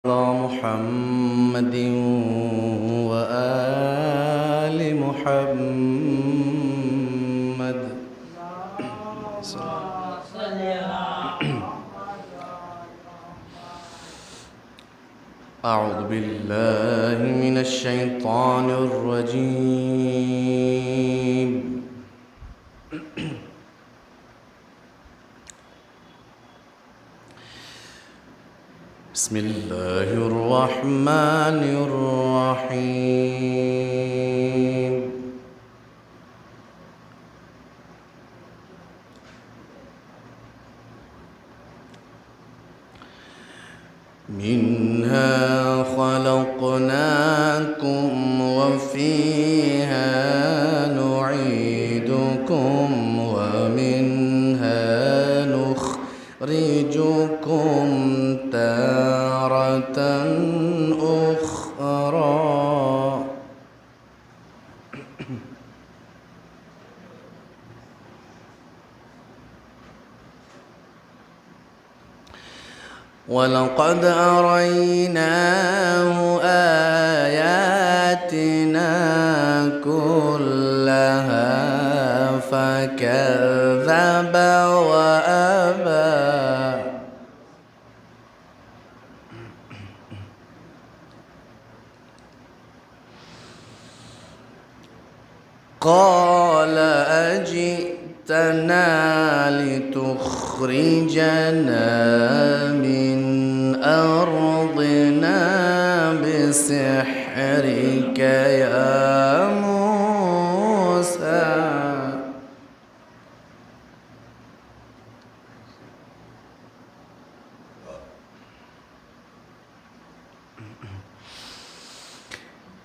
محمد وآل محمد. أعوذ بالله من الشيطان الرجيم. بسم الله الرحمن الرحيم. منها خلقناكم وفيها نعيدكم ومنها نخرجكم تارة أخرى. ولقد أريناه آياتنا كلها فكذب وأبى. قال أجئتنا لتخرجنا من أرضنا بسحرك يا موسى.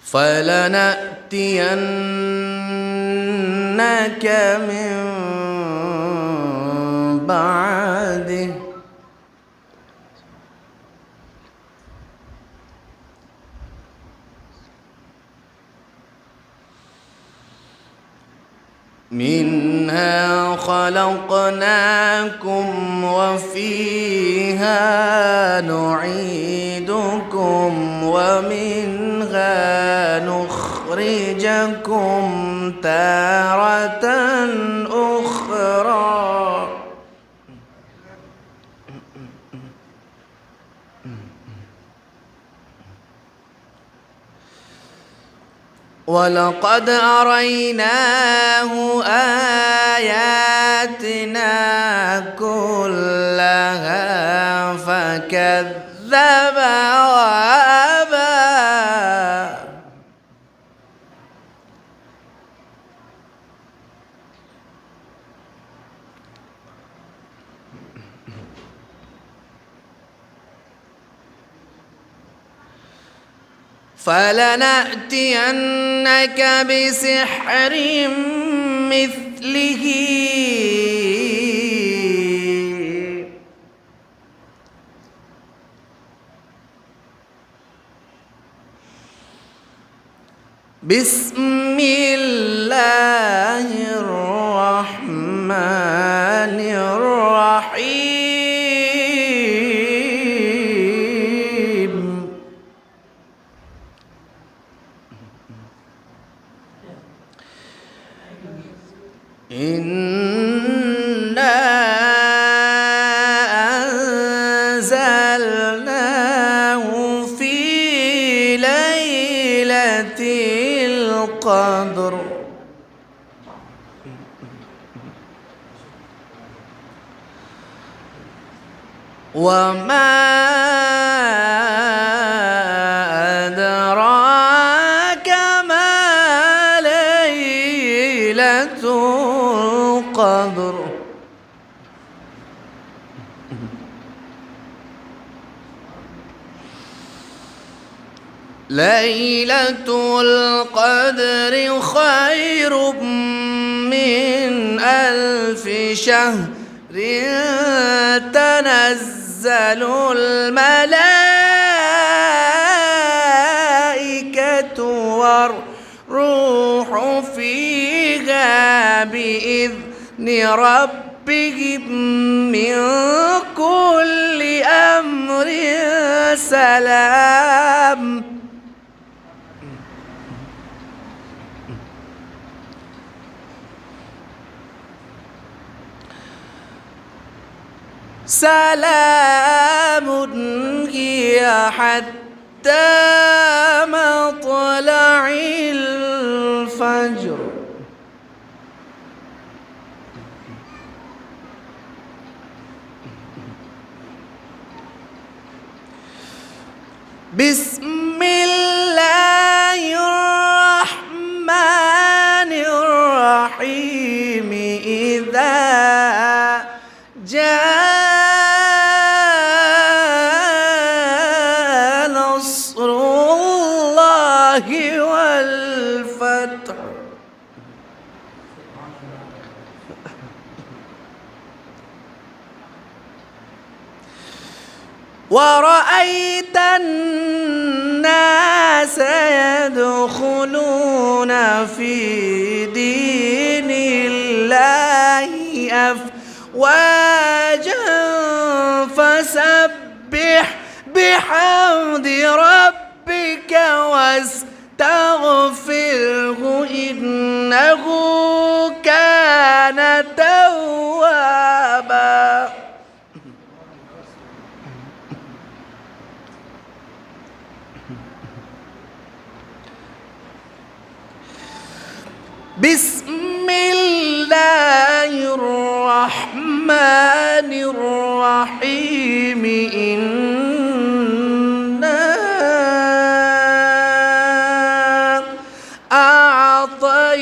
فلنأتينك من بعده منها خلقناكم وفيها نعيدكم ومنها نخرجكم تارة أخرى. ولقد أريناه آياتنا كلها فكذب وأبى. فلنأتينك بسحر مثله بسم الله الرحمن الرحيم. إنا أنزلناه في ليلة القدر وما أدراك ما ليلة القدر. ليلة القدر خير من 1000 شهر. تنزل الملائكة والروح فيها بإذن ربهم من كل أمر سلام سلام هي حتى مطلع الفجر بسم الله الرحمن الرحيم إذا جاء نصر الله والفتح ورأيت الناس يدخلون في دين الله أفواجا فسبح بحمد ربك واستغفره إنه كان توابا بسم الله الرحمن الرحيم إنا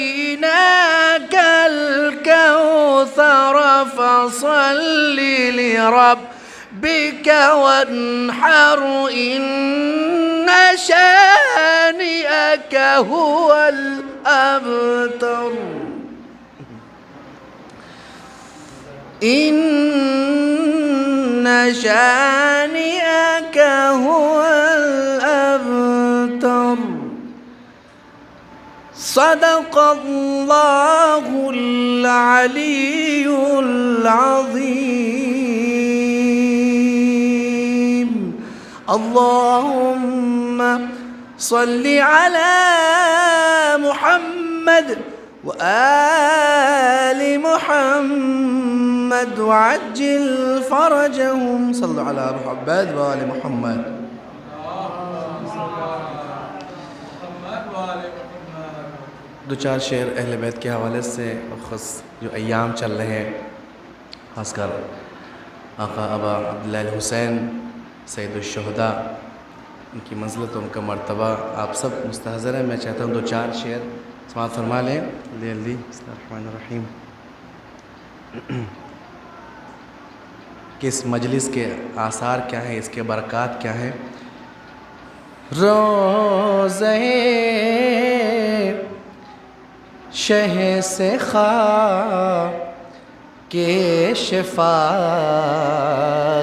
أعطيناك الكوثر فصل لربك وانحر إن شانئك هو الأبتر إن شانئك هو الأبتر صدق الله العلي العظيم اللهم صل على محمد وآل محمد وعجل فرجهم صلوا على محمد وآل محمد دو چار شعر اہل بیت کے حوالے سے خاص جو ایام چل رہے ہیں خاص کر آقا ابا عبداللہ الحسین سید الشہداء ان کی منزلت و ان کا مرتبہ آپ سب مستحضر ہیں میں چاہتا ہوں دو چار شعر سماعت فرما لیں جلدی جلدی بسم اللہ الرحمن الرحیم کہ اس مجلس کے آثار کیا ہیں اس کے برکات کیا ہیں روضہ شہ سے خاک شفا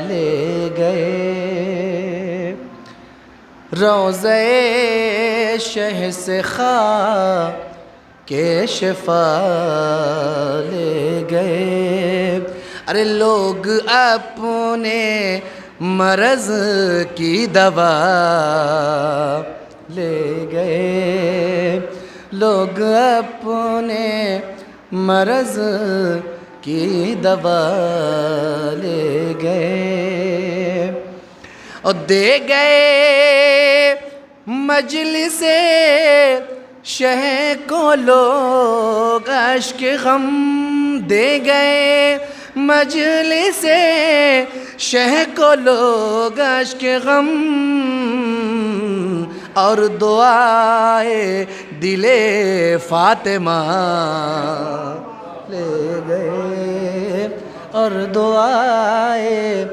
لے گئے روضہ شہ سے خاک شفا لے گئے ارے لوگ اپنے مرض کی دوا لے گئے لوگ اپنے مرض کی دوا لے گئے اور دے گئے مجلس شہ کو لوگ اشک غم دے گئے مجلس شہ کو لوگ اشک غم اور دعائے دل فاطمہ لے گئے اور دعائے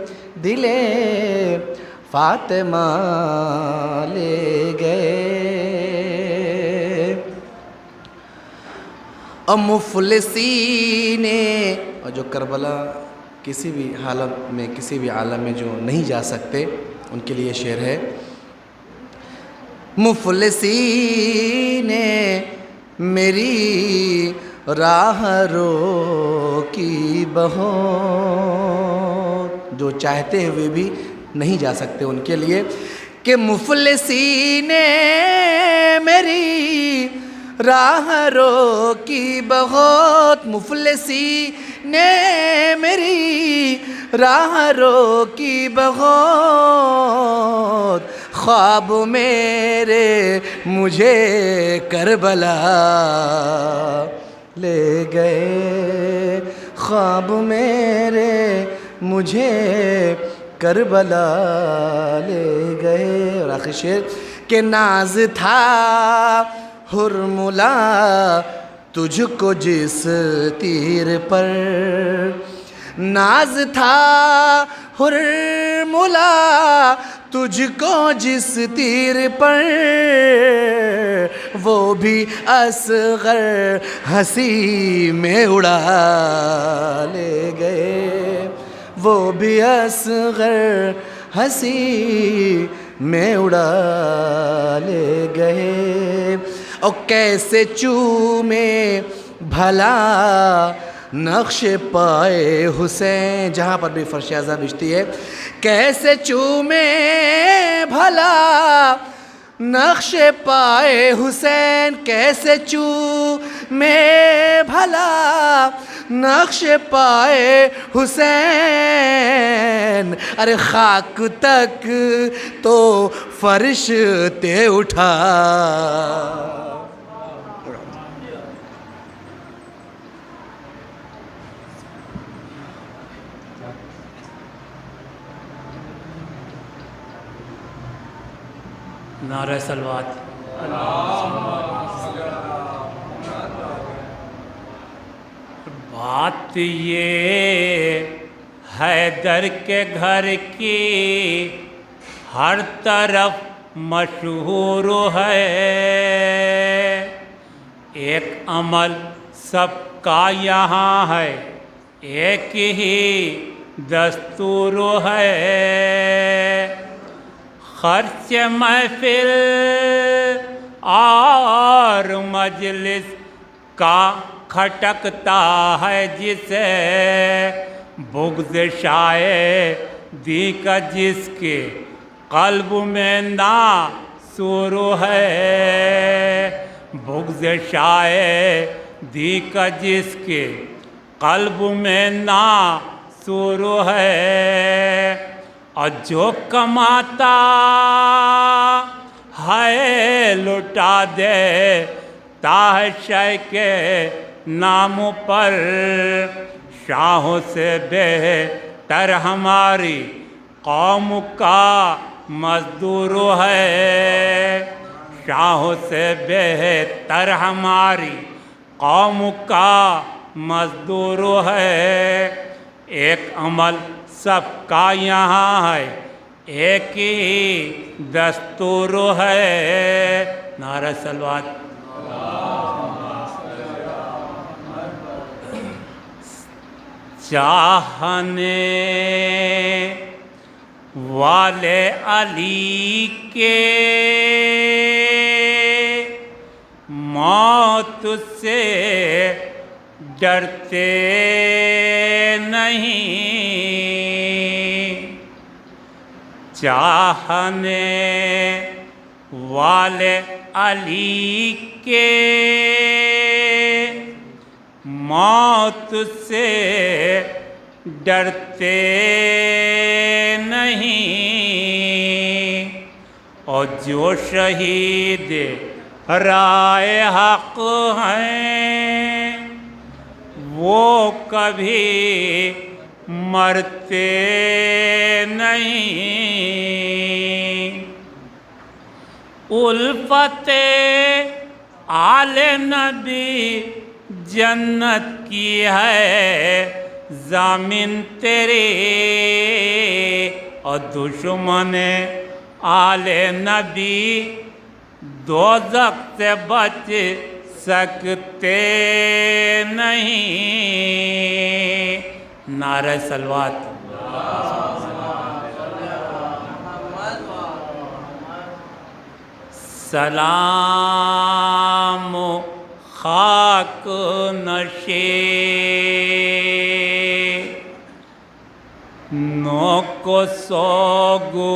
دل فاطمہ لے گئے اور مفلسین اور جو کربلا کسی بھی حالت میں کسی بھی عالم میں جو نہیں جا سکتے ان کے لیے شعر ہے مفلسین میری راہ رو کی بہت جو چاہتے ہوئے بھی نہیں جا سکتے ان کے لیے کہ مفلسی نے میری راہ روکی بہت، مفلسی نے میری راہ روکی بہت، خواب میرے مجھے کربلا لے گئے، خواب میرے مجھے کربلا لے گئے۔ اور آخری شعر کہ ناز تھا ہرملا تجھ کو جس تیر پر، ناز تھا ہرملا تجھ کو جس تیر پر، وہ بھی اصغر ہنسی میں اڑا لے گئے، وہ بھی اصغر ہنسی میں اڑا لے گئے۔ اور کیسے چومے بھلا نقش پائے حسین، جہاں پر بھی فرش ازاں بجتی ہے، کیسے چومے بھلا نقش پائے حسین، کیسے چومے بھلا نقش پائے حسین، ارے خاک تک تو فرشتے اٹھا۔ نعرہ صلوات۔ بات یہ حیدر کے گھر کی ہر طرف مشہور ہے، ایک عمل سب کا یہاں ہے، ایک ہی دستور ہے، خرچ محفل اور مجلس کا کھٹکتا ہے جسے، بغض شاعری کا جس کے قلب میں ناسور ہے، بغض شاعری کا جس کے قلب میں ناسور ہے، اور جو کماتا ہے لٹا دیتا ہے شے کے نام پر، شاہوں سے بہتر ہماری قوم کا مزدور ہے، شاہوں سے بہتر ہماری قوم کا مزدور ہے، ایک عمل سب کا یہاں ہے، ایک ہی دستور ہے۔ نعرہ صلوات۔ چاہنے والے علی کے موت سے ڈرتے نہیں، چاہنے والے علی کے موت سے ڈرتے نہیں، اور جو شہید رائے حق ہیں وہ کبھی مرتے نہیں، الفت آل نبی جنت کی ہے ضامن تیرے، اور دشمن آل نبی دوزخ سے بچ سکتے نہیں۔ نعرہ صلوات۔ سلام خاک نشے نو کو سوگو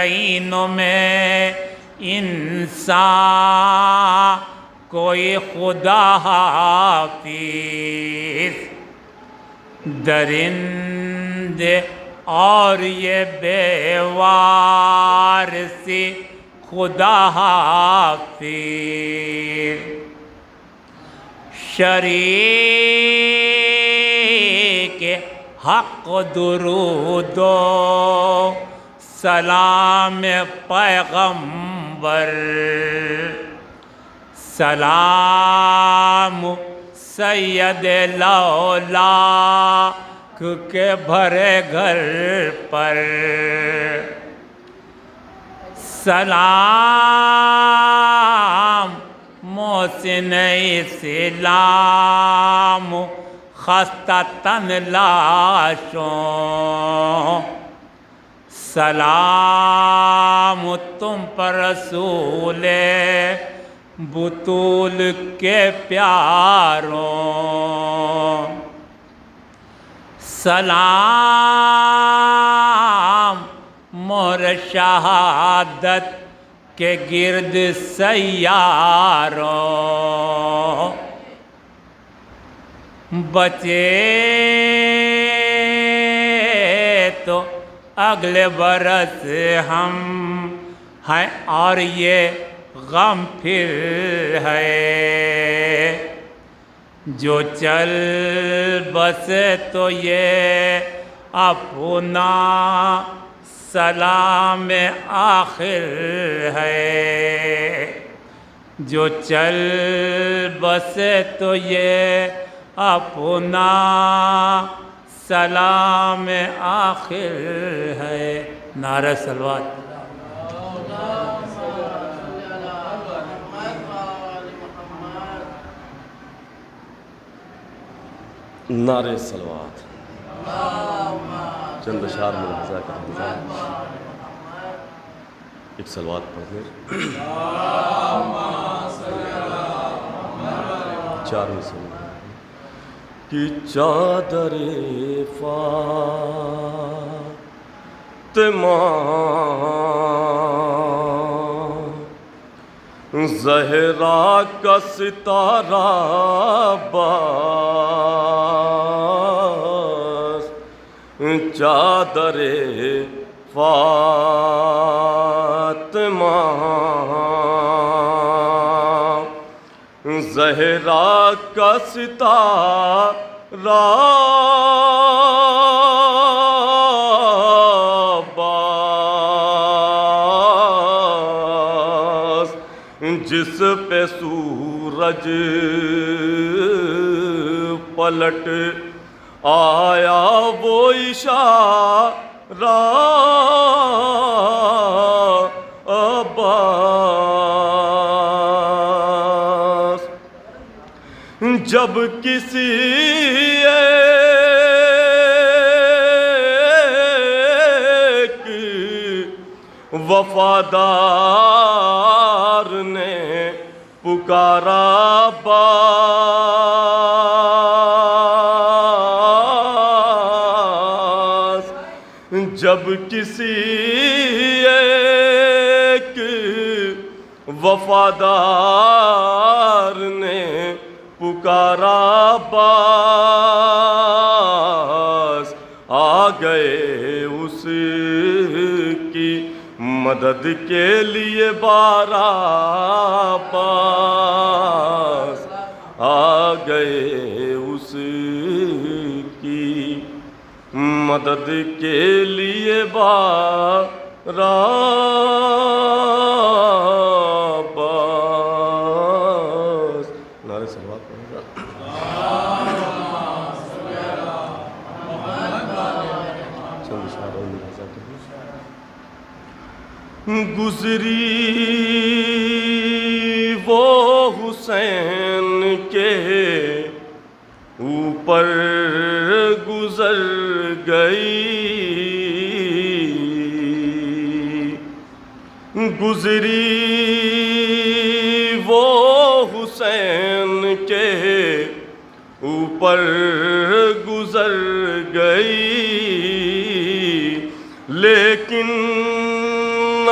ثقلینوں میں انسان کوئی خدا حافظ، درندے اور یہ بے وارثی خدا حافظ، شریک حق درود و سلام پیغمبر، سلام سید لولاک کے بھرے گھر پر، سلام محسن اسلام خستہ تن لاشوں، سلام تم پر رسول بطول کے پیاروں، سلام مہر شہادت کے گرد سیاروں، بچے تو اگلے برس ہم ہیں اور یہ غم پھر ہے، جو چل بسے تو یہ اپنا سلام آخر ہے، جو چل بسے تو یہ اپنا سلام آخر ہے۔ نعرہ صلوات۔ نعرہ صلوات۔ چند اشعار ملاحظہ کا انتظار، ایک صلوات پڑھنے، چاروں سن کہ چادر فاطمہ زہرا کا ستارہ باز، چادر فاطمہ زہرا کا ستارہ باز، جس پہ سورج پلٹ آیا وہ اشارہ عباس، جب کسی ایک وفادار نے پکارا عباس، جب کسی ایک وفادار نے پکارا عباس، آ گئے اس کی مدد کے لیے بارہ عباس، آ گئے اس کی مدد کے لیے بارہ عباس۔ نعرہ صلوات پڑھیں گا۔ چند اشاروں میں ملاحظہ کریں۔ گزری وہ حسین کے اوپر گزر گئی، گزری وہ حسین کے اوپر گزر گئی، لیکن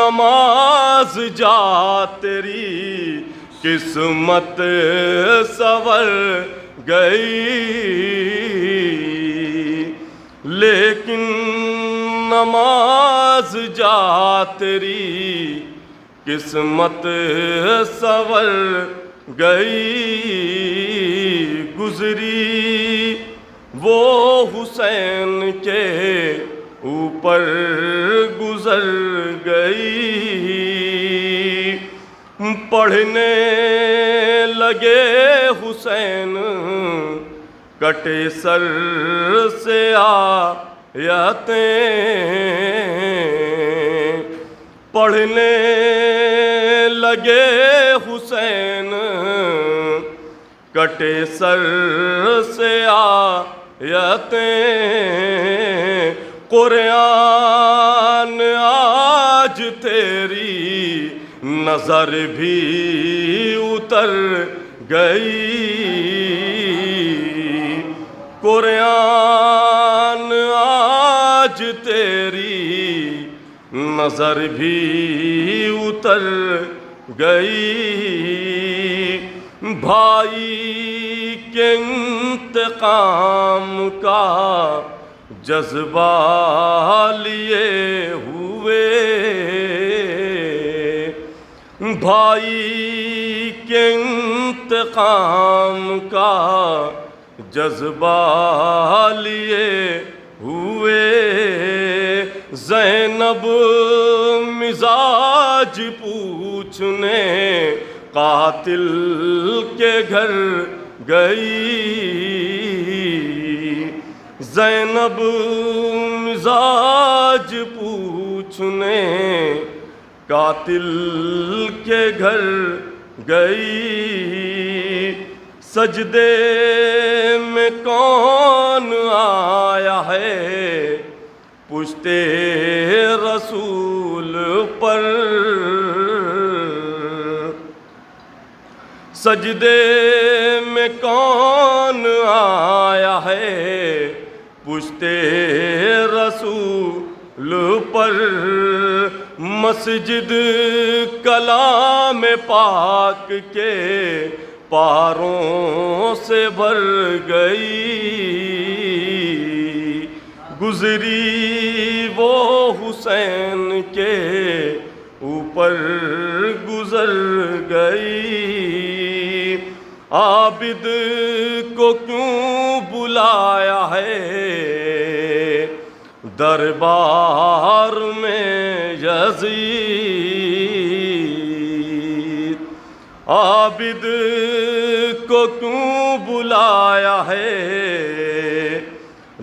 نماز جا تیری قسمت سنور گئی، لیکن نماز جا تیری قسمت سنور گئی، گزری وہ حسین کے اوپر گزر گئی، پڑھنے لگے حسین کٹے سر سے آیتیں، پڑھنے لگے حسین کٹے سر سے آیتیں، قرآن آج تیری نظر بھی اتر گئی، قرآن آج تیری نظر بھی اتر گئی، بھائی کے انتقام کا جذبہ لیے ہوئے، بھائی کے انتقام کا جذبہ لیے ہوئے، زینب مزاج پوچھنے قاتل کے گھر گئی، زینب مزاج پوچھنے قاتل کے گھر گئی، سجدے میں کون آیا ہے پشتے رسول پر، سجدے میں کون آیا ہے پشتے رسول پر، مسجد کلام پاک کے پاروں سے بھر گئی، گزری وہ حسین کے اوپر گزر گئی، عابد کو کیوں بلایا ہے دربار میں یزید، عابد کو کیوں بلایا ہے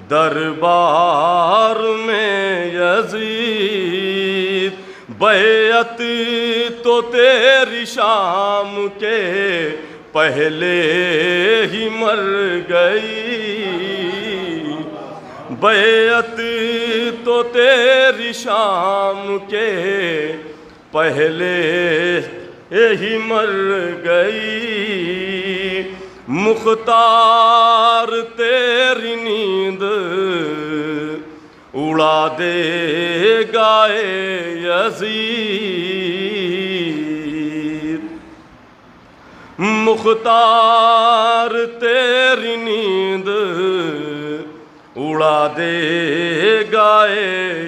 دربار میں یزید، بیعت تو تیری شام کے پہلے ہی مر گئی، بیعت تو تیری شام کے پہلے ہی مر گئی، مختار تیری نیند اڑا دے گا یزید، مختار تیری نیند اڑا دے گا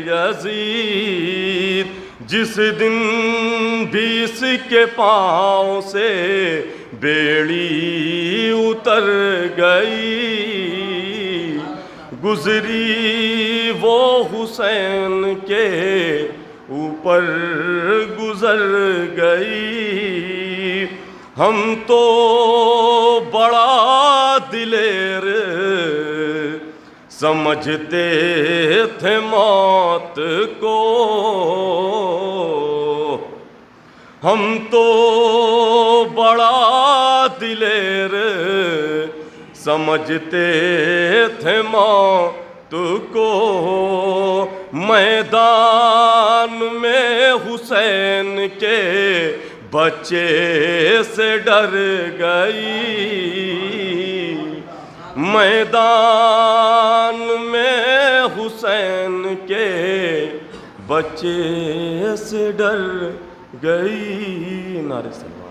یزید، جس دن بھی اس کے پاؤں سے بیڑی اتر گئی، گزری وہ حسین کے اوپر گزر گئی، ہم تو بڑا دلیر سمجھتے تھے موت کو، ہم تو بڑا دلیر سمجھتے تھے موت کو، میدان میں حسین کے بچے سے ڈر گئی، میدان میں حسین کے بچے سے ڈر گئی. نعرہ سلوات.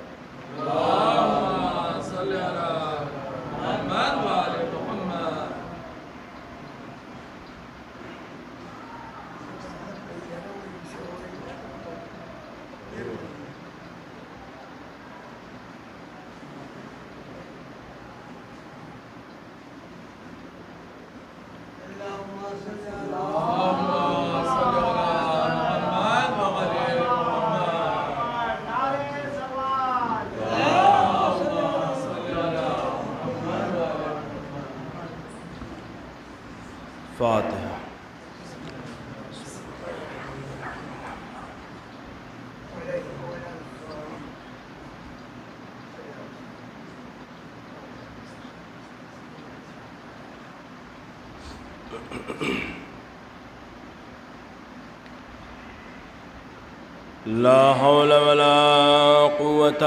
فاتحہ. لا حول ولا قوة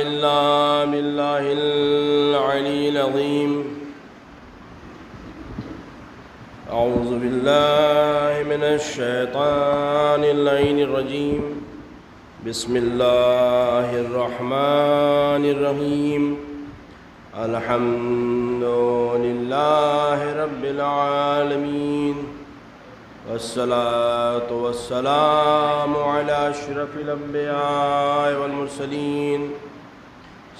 إلا بالله العلي العظيم. أعوذ بالله من الشيطان اللعين الرجيم. بسم الله الرحمن الرحيم. الحمد لله رب العالمين، والصلاة والسلام على أشرف الأنبياء والمرسلين،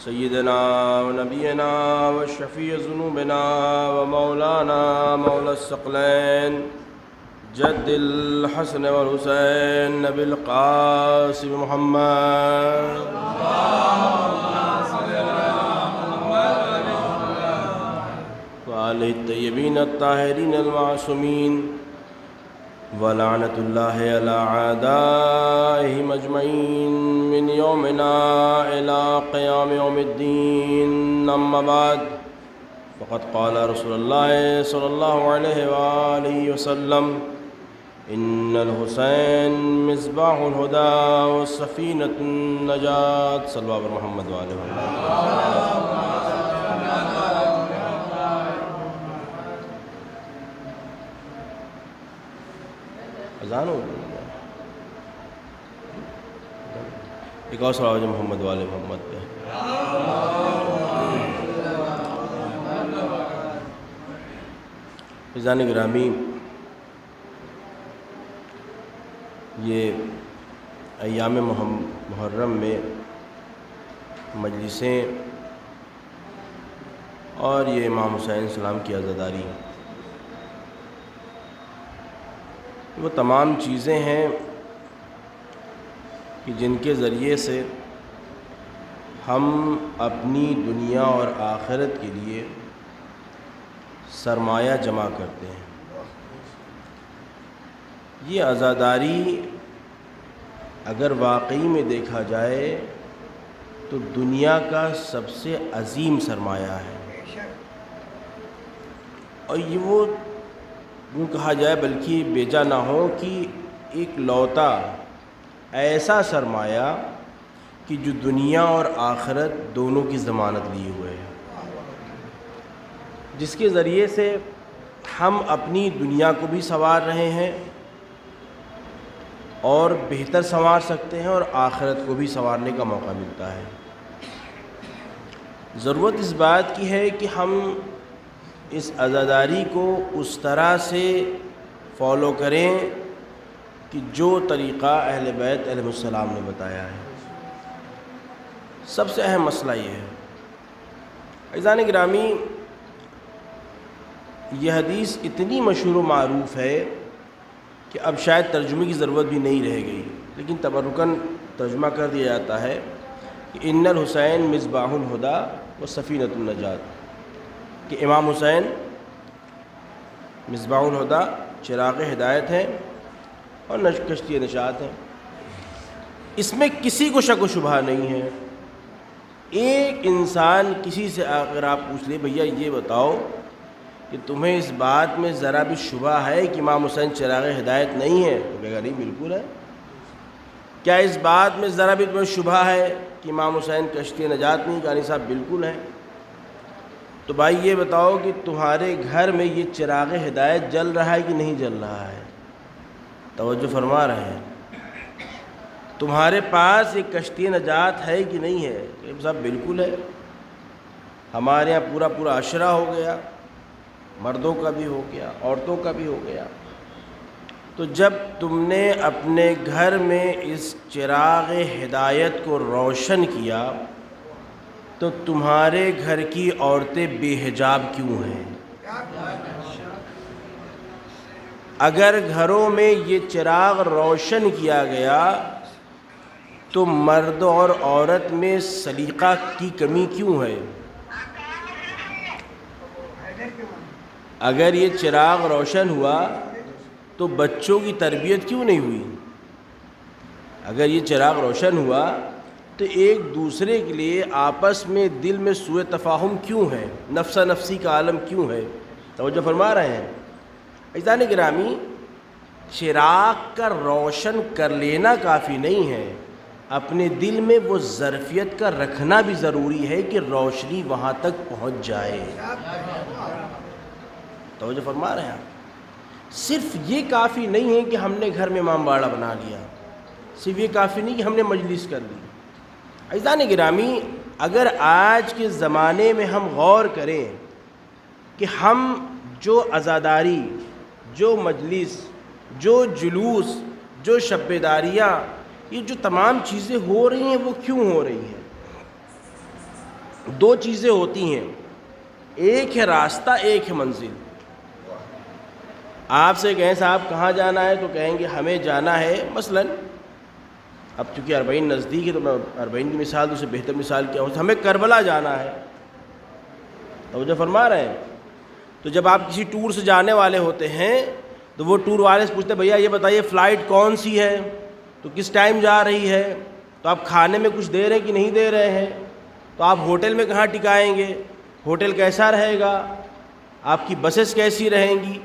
سيدنا ونبينا وشفيع ذنوبنا ومولانا مولى الثقلين جد الحسن والحسين نبي القاسم محمد وآله الطيبين الطاهرين المعصومين، ولعنة الله على أعدائهم أجمعين من يومنا إلى قيام يوم الدين. أما بعد، فقد قال رسول الله صلى الله عليه وآله وسلم: إن الحسين مصباح الهدى والسفينة النجاة. صلى الله على محمد وآله وسلم. اذان ہو گئی. ایک اور صلوات محمد والے محمد پہ. فیضان گرامی، یہ ایام محرم میں مجلسیں اور یہ امام حسین السلام کی عزاداری، وہ تمام چیزیں ہیں کہ جن کے ذریعے سے ہم اپنی دنیا اور آخرت کے لیے سرمایہ جمع کرتے ہیں. یہ عزاداری اگر واقعی میں دیکھا جائے تو دنیا کا سب سے عظیم سرمایہ ہے، اور یہ وہ یوں کہا جائے بلکہ بیجا نہ ہو کہ ایک لوتا ایسا سرمایہ کہ جو دنیا اور آخرت دونوں کی ضمانت لیے ہوئے ہے، جس کے ذریعے سے ہم اپنی دنیا کو بھی سنوار رہے ہیں اور بہتر سنوار سکتے ہیں، اور آخرت کو بھی سنوارنے کا موقع ملتا ہے. ضرورت اس بات کی ہے کہ ہم اس عزاداری کو اس طرح سے فالو کریں کہ جو طریقہ اہل بیت علیہ السلام نے بتایا ہے. سب سے اہم مسئلہ یہ ہے. عزیزان گرامی، یہ حدیث اتنی مشہور و معروف ہے کہ اب شاید ترجمے کی ضرورت بھی نہیں رہ گئی، لیکن تبرکاً ترجمہ کر دیا جاتا ہے کہ ان الحسین مصباح الہدی و سفینۃ النجات، کہ امام حسین مصباح الہدی چراغ ہدایت ہیں اور کشتی نجات ہیں. اس میں کسی کو شک و شبہ نہیں ہے. ایک انسان کسی سے اگر آپ پوچھ لیں بھیا یہ بتاؤ کہ تمہیں اس بات میں ذرا بھی شبہ ہے کہ امام حسین چراغ ہدایت نہیں ہے، تو کہے گا نہیں بالکل ہے. کیا اس بات میں ذرا بھی تمہیں شبہ ہے کہ امام حسین کشتی نجات نہیں؟ قاری صاحب بالکل ہے. تو بھائی یہ بتاؤ کہ تمہارے گھر میں یہ چراغ ہدایت جل رہا ہے کہ نہیں جل رہا ہے؟ توجہ فرما رہے ہیں؟ تمہارے پاس ایک کشتی نجات ہے کہ نہیں ہے؟ کہ صاحب بالکل ہے، ہمارے یہاں پورا پورا عشرہ ہو گیا، مردوں کا بھی ہو گیا، عورتوں کا بھی ہو گیا۔ تو جب تم نے اپنے گھر میں اس چراغ ہدایت کو روشن کیا تو تمہارے گھر کی عورتیں بے حجاب کیوں ہیں؟ اگر گھروں میں یہ چراغ روشن کیا گیا تو مرد اور عورت میں سلیقہ کی کمی کیوں ہے؟ اگر یہ چراغ روشن ہوا تو بچوں کی تربیت کیوں نہیں ہوئی؟ اگر یہ چراغ روشن ہوا تو ایک دوسرے کے لیے آپس میں دل میں سوء تفاہم کیوں ہے؟ نفسا نفسی کا عالم کیوں ہے؟ توجہ فرما رہے ہیں؟ عزیزان گرامی، چراغ کا روشن کر لینا کافی نہیں ہے، اپنے دل میں وہ ظرفیت کا رکھنا بھی ضروری ہے کہ روشنی وہاں تک پہنچ جائے۔ توجہ فرما رہے ہیں آپ؟ صرف یہ کافی نہیں ہے کہ ہم نے گھر میں امام باڑہ بنا لیا، صرف یہ کافی نہیں کہ ہم نے مجلس کر لی۔ عزیزان گرامی، اگر آج کے زمانے میں ہم غور کریں کہ ہم جو عزاداری، جو مجلس، جو جلوس، جو شب بیداریاں، یہ جو تمام چیزیں ہو رہی ہیں وہ کیوں ہو رہی ہیں؟ دو چیزیں ہوتی ہیں، ایک ہے راستہ، ایک ہے منزل۔ آپ سے کہیں صاحب کہاں جانا ہے تو کہیں گے ہمیں جانا ہے مثلاً، اب چونکہ 40 نزدیک ہے تو میں 40 کی مثال تو سے بہتر مثال کیا ہوں، ہمیں کربلا جانا ہے۔ توجہ فرما رہے ہیں؟ تو جب آپ کسی ٹور سے جانے والے ہوتے ہیں تو وہ ٹور والے سے پوچھتے ہیں بھیا یہ بتائیے فلائٹ کون سی ہے، تو کس ٹائم جا رہی ہے، تو آپ کھانے میں کچھ دے رہے ہیں کہ نہیں دے رہے ہیں، تو آپ ہوٹل میں کہاں ٹکائیں گے، ہوٹل کیسا رہے گا، آپ کی بسز کیسی رہیں گی؟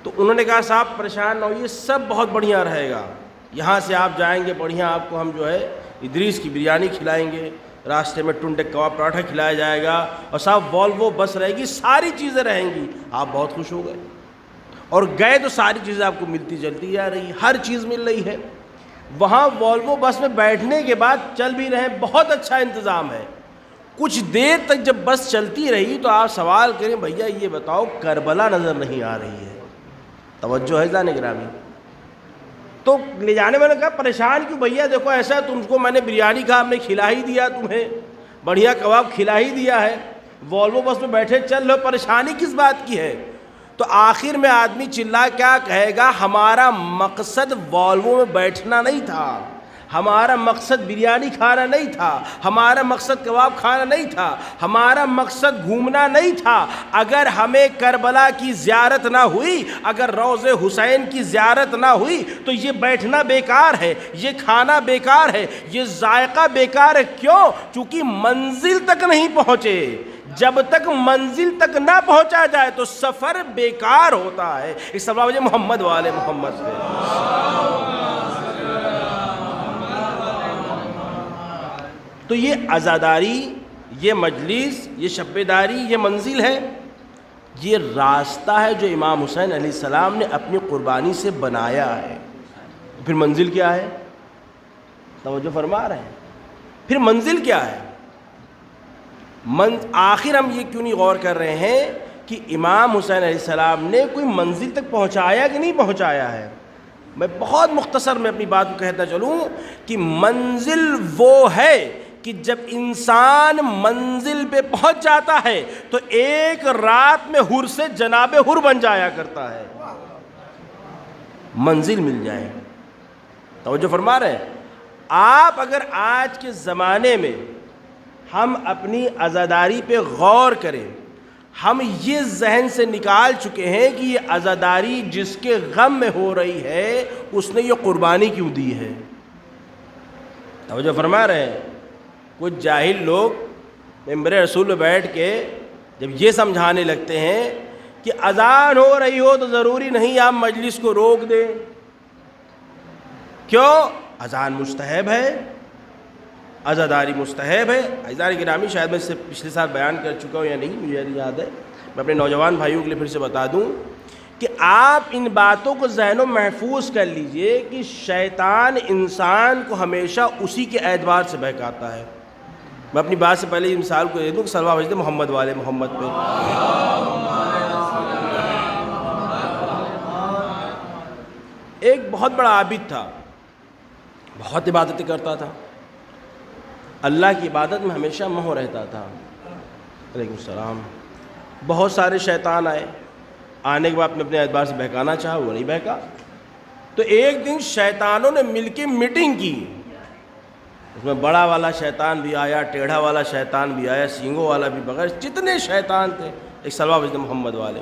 تو انہوں نے کہا صاحب پریشان نہ ہوئیے، سب بہت بڑھیا رہے گا، یہاں سے آپ جائیں گے بڑھیا آپ کو ہم جو ہے ادریس کی بریانی کھلائیں گے، راستے میں ٹنڈے کباب پراٹھا کھلایا جائے گا، اور صاحب والوو بس رہے گی، ساری چیزیں رہیں گی۔ آپ بہت خوش ہو گئے اور گئے تو ساری چیزیں آپ کو ملتی جلتی جا رہی، ہر چیز مل رہی ہے۔ وہاں والوو بس میں بیٹھنے کے بعد چل بھی رہے، بہت اچھا انتظام ہے۔ کچھ دیر تک جب بس چلتی رہی تو آپ سوال کریں بھیا یہ بتاؤ کربلا نظر نہیں آ رہی ہے؟ توجہ ہے جانے گرامی؟ تو لے جانے والے کہا پریشان کیوں بھیا، دیکھو ایسا تم کو میں نے بریانی کھا، ہم نے کھلا ہی دیا، تمہیں بڑھیا کباب کھلا ہی دیا ہے، والوو بس میں بیٹھے چل رہے، پریشانی کس بات کی ہے؟ تو آخر میں آدمی چلا کیا کہے گا، ہمارا مقصد والوو میں بیٹھنا نہیں تھا، ہمارا مقصد بریانی کھانا نہیں تھا، ہمارا مقصد کباب کھانا نہیں تھا، ہمارا مقصد گھومنا نہیں تھا۔ اگر ہمیں کربلا کی زیارت نہ ہوئی، اگر روضہ حسین کی زیارت نہ ہوئی تو یہ بیٹھنا بیکار ہے، یہ کھانا بیکار ہے، یہ ذائقہ بیکار ہے۔ کیوں؟ چونکہ منزل تک نہیں پہنچے۔ جب تک منزل تک نہ پہنچا جائے تو سفر بیکار ہوتا ہے۔ اس سب وجہ محمد والے محمد سے تو یہ عزاداری، یہ مجلس، یہ شب بیداری، یہ منزل ہے، یہ راستہ ہے جو امام حسین علیہ السلام نے اپنی قربانی سے بنایا ہے۔ پھر منزل کیا ہے؟ توجہ فرما رہے ہیں؟ پھر منزل کیا ہے؟ آخر ہم یہ کیوں نہیں غور کر رہے ہیں کہ امام حسین علیہ السلام نے کوئی منزل تک پہنچایا کہ نہیں پہنچایا ہے؟ میں بہت مختصر میں اپنی بات کو کہتا چلوں کہ منزل وہ ہے کہ جب انسان منزل پہ پہنچ جاتا ہے تو ایک رات میں حر سے جناب حر بن جایا کرتا ہے، منزل مل جائے۔ توجہ فرما رہے ہیں؟ آپ اگر آج کے زمانے میں ہم اپنی عزاداری پہ غور کریں، ہم یہ ذہن سے نکال چکے ہیں کہ یہ عزاداری جس کے غم میں ہو رہی ہے اس نے یہ قربانی کیوں دی ہے۔ توجہ فرما رہے ہیں؟ کچھ جاہل لوگ ممبر رسول میں بیٹھ کے جب یہ سمجھانے لگتے ہیں کہ اذان ہو رہی ہو تو ضروری نہیں آپ مجلس کو روک دیں، کیوں؟ اذان مستحب ہے، عزاداری مستحب ہے۔ عزیزان گرامی، شاید میں اس سے پچھلے سال بیان کر چکا ہوں یا نہیں، مجھے یاد ہے، میں اپنے نوجوان بھائیوں کے لیے پھر سے بتا دوں کہ آپ ان باتوں کو ذہن و محفوظ کر لیجئے کہ شیطان انسان کو ہمیشہ اسی کے اعتبار سے بہکاتا ہے. میں اپنی بات سے پہلے یہ مثال کو دے دوں کہ صلوات بھیج دیں محمد والے محمد پہ. ایک بہت بڑا عابد تھا، بہت عبادتیں کرتا تھا، اللہ کی عبادت میں ہمیشہ مہو رہتا تھا. علیکم السلام. بہت سارے شیطان آنے کے بعد اپنے اعتبار سے بہکانا چاہا، وہ نہیں بہکا. تو ایک دن شیطانوں نے مل کے میٹنگ کی. اس میں بڑا والا شیطان بھی آیا، ٹیڑھا والا شیطان بھی آیا، سینگوں والا بھی، بغیر جتنے شیطان تھے. ایک صلوات بھیج دیں محمد والے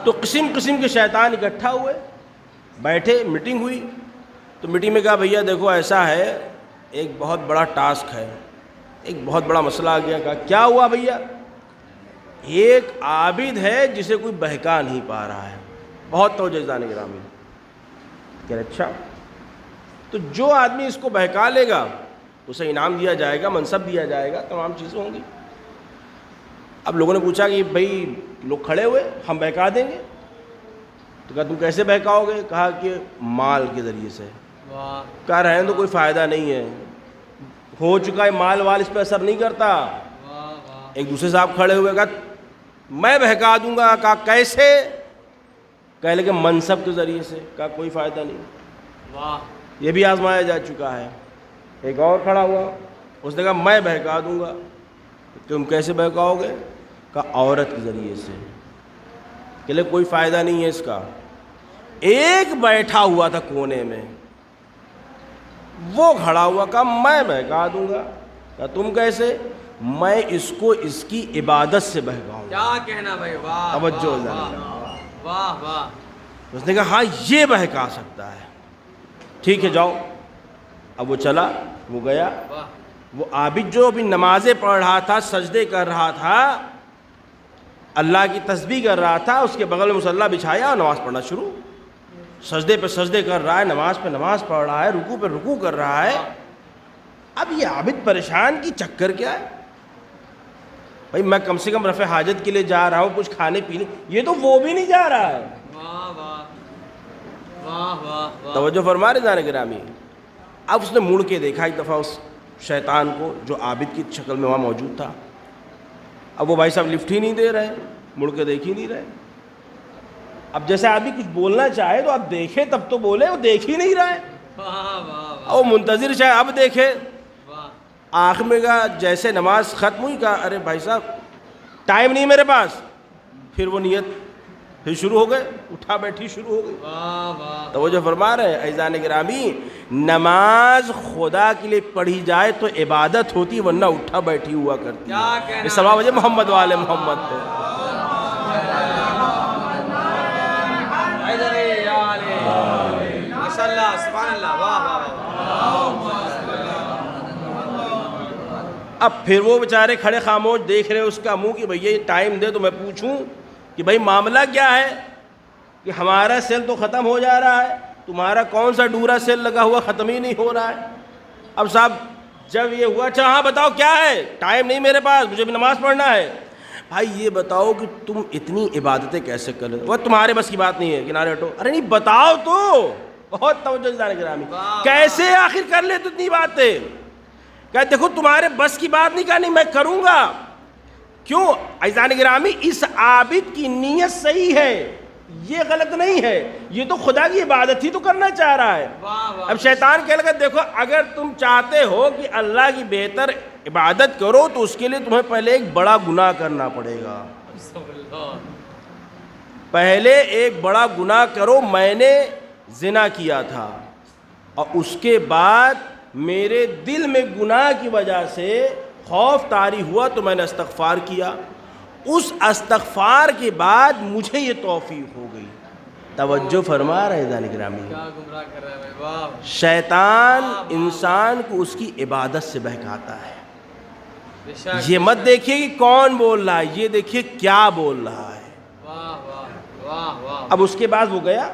تو قسم قسم کے شیطان اکٹھا ہوئے، بیٹھے، میٹنگ ہوئی. تو میٹنگ میں کہا بھیا دیکھو ایسا ہے، ایک بہت بڑا ٹاسک ہے، ایک بہت بڑا مسئلہ آ گیا. کہا کیا ہوا بھیا؟ ایک عابد ہے جسے کوئی بہکا نہیں پا رہا ہے. بہت توجہ جانے گرامی. کہہ رہے اچھا، تو جو آدمی اس کو بہکا لے گا اسے انعام دیا جائے گا، منصب دیا جائے گا، تمام چیزیں ہوں گی. اب لوگوں نے پوچھا کہ بھائی لوگ کھڑے ہوئے، ہم بہکا دیں گے. تو کہا تم کیسے بہکاؤ گے؟ کہا کہ مال کے ذریعے سے. کہہ رہے ہیں تو کوئی فائدہ نہیں ہے، ہو چکا ہے مال وال، اس پہ اثر نہیں کرتا. ایک دوسرے صاحب کھڑے ہوئے، کہا میں بہکا دوں گا. کہا کیسے؟ کہہ لے کہ منصب کے ذریعے سے. کہا کوئی فائدہ نہیں، یہ بھی آزمایا جا چکا ہے. ایک اور کھڑا ہوا، اس نے کہا میں بہکا دوں گا. تم کیسے بہکاؤ گے؟ کہا عورت کے ذریعے سے. کہ لے کوئی فائدہ نہیں ہے اس کا. ایک بیٹھا ہوا تھا کونے میں، وہ کھڑا ہوا، کہا میں بہکا دوں گا. کہا تم کیسے؟ میں اس کو اس کی عبادت سے بہکاؤں. کیا کہنا بھائی، واہ توجہ. واہ واہ. اس نے کہا ہاں یہ بہکا سکتا ہے، ٹھیک ہے جاؤ. اب وہ چلا، وہ گیا. وہ عابد جو ابھی نمازیں پڑھ رہا تھا، سجدے کر رہا تھا، اللہ کی تسبیح کر رہا تھا، اس کے بغل میں مصلی بچھایا اور نماز پڑھنا شروع. سجدے پہ سجدے کر رہا ہے، نماز پہ نماز پڑھ رہا ہے، رکوع پہ رکوع کر رہا ہے. اب یہ عابد پریشان کی چکر کیا ہے؟ بھائی میں کم سے کم رفع حاجت کے لیے جا رہا ہوں، کچھ کھانے پینے، یہ تو وہ بھی نہیں جا رہا ہے. توجہ فرما رہے جانے گرامی. اب اس نے مڑ کے دیکھا ایک دفعہ اس شیطان کو جو عابد کی شکل میں وہاں موجود تھا. اب وہ بھائی صاحب لفٹ ہی نہیں دے رہے، مڑ کے دیکھ ہی نہیں رہے. اب جیسے آدمی کچھ بولنا چاہے تو آپ دیکھیں تب تو بولے، وہ دیکھ ہی نہیں رہا ہے. وہ منتظر چاہے اب دیکھے. آخر میں کہا جیسے نماز ختم ہوئی، کہا ارے بھائی صاحب ٹائم نہیں میرے پاس. پھر وہ نیت پھر شروع ہو گئے، اٹھا بیٹھی شروع ہو گئی. توجہ فرما رہے ہیں عزیزان گرامی. نماز خدا کے لیے پڑھی جائے تو عبادت ہوتی، ورنہ اٹھا بیٹھی ہوا کرتی ہے. صلوات بھیجیں محمد والے محمد پہ. اب پھر وہ بیچارے کھڑے خاموش دیکھ رہے اس کا منہ کہ بھئی یہ ٹائم دے تو میں پوچھوں کہ بھئی معاملہ کیا ہے، کہ ہمارا سیل تو ختم ہو جا رہا ہے، تمہارا کون سا ڈورا سیل لگا ہوا ختم ہی نہیں ہو رہا ہے. اب صاحب جب یہ ہوا، اچھا ہاں بتاؤ کیا ہے؟ ٹائم نہیں میرے پاس، مجھے بھی نماز پڑھنا ہے. بھائی یہ بتاؤ کہ تم اتنی عبادتیں کیسے کر رہے ہو؟ وہ تمہارے بس کی بات نہیں ہے، کنارے ہٹو. ارے نہیں بتاؤ تو. بہت توجہ جانے گرامی. کیسے آخر کر لے تو اتنی باتیں؟ کہ دیکھو تمہارے بس کی بات نہیں کرنی، میں کروں گا. کیوں عزیزان گرامی؟ اس عابد کی نیت صحیح ہے، یہ غلط نہیں ہے، یہ تو خدا کی عبادت ہی تو کرنا چاہ رہا ہے. اب شیطان کہنے لگا دیکھو اگر تم چاہتے ہو کہ اللہ کی بہتر عبادت کرو تو اس کے لیے تمہیں پہلے ایک بڑا گناہ کرنا پڑے گا. پہلے ایک بڑا گناہ کرو. میں نے زنا کیا تھا اور اس کے بعد میرے دل میں گناہ کی وجہ سے خوف طاری ہوا تو میں نے استغفار کیا. اس استغفار کے بعد مجھے یہ توفیق ہو گئی. توجہ فرما رہے ہیں گرامی. شیطان انسان کو اس کی عبادت سے بہکاتا ہے. یہ مت دیکھیے کہ کون بول رہا ہے، یہ دیکھیے کیا بول رہا ہے. اب اس کے بعد وہ گیا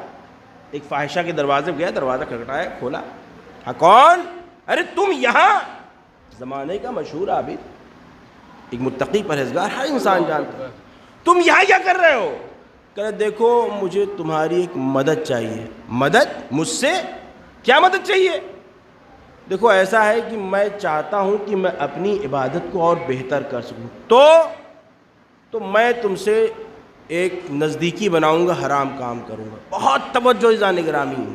ایک فاحشہ کے دروازے گیا، دروازہ کھٹکھٹایا، کھولا. ہاں کون؟ ارے تم یہاں؟ زمانے کا مشہور عابد. ایک متقی پرہیزگار ہر انسان جانتا ہے. تم یہاں کیا کر رہے ہو؟ کہ دیکھو مجھے تمہاری ایک مدد چاہیے. مدد؟ مجھ سے کیا مدد چاہیے؟ دیکھو ایسا ہے کہ میں چاہتا ہوں کہ میں اپنی عبادت کو اور بہتر کر سکوں, تو میں تم سے ایک نزدیکی بناؤں گا, حرام کام کروں گا. بہت توجہ عزیزان گرامی,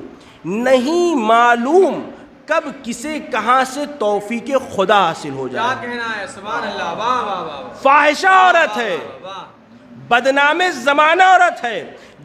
نہیں معلوم کب کسے کہاں سے توفیق خدا حاصل ہو کیا جائے. کہنا ہے, سبحان اللہ, واہ واہ واہ, فاحشہ عورت ہے, واہ, بدنام زمانہ عورت ہے.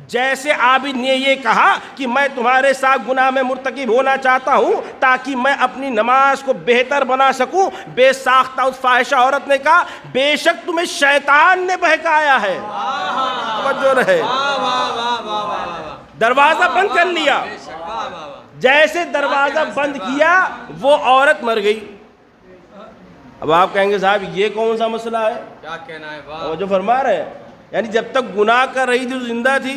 جیسے عابد نے یہ کہا کہ میں تمہارے ساتھ گناہ میں مرتکب ہونا چاہتا ہوں تاکہ میں اپنی نماز کو بہتر بنا سکوں, بے ساختہ اس فاحشہ عورت نے کہا بے شک تمہیں شیطان نے بہکایا ہے. توجہ رہے, واہ واہ واہ واہ واہ, دروازہ بند کر لیا. بے شک, واہ واہ واہ, جیسے دروازہ بند کیا وہ عورت مر گئی. اب آپ کہیں گے صاحب یہ کون سا مسئلہ ہے؟ کیا کہنا ہے, واہ, وہ جو فرما رہے ہیں, یعنی جب تک گناہ کر رہی تھی زندہ تھی,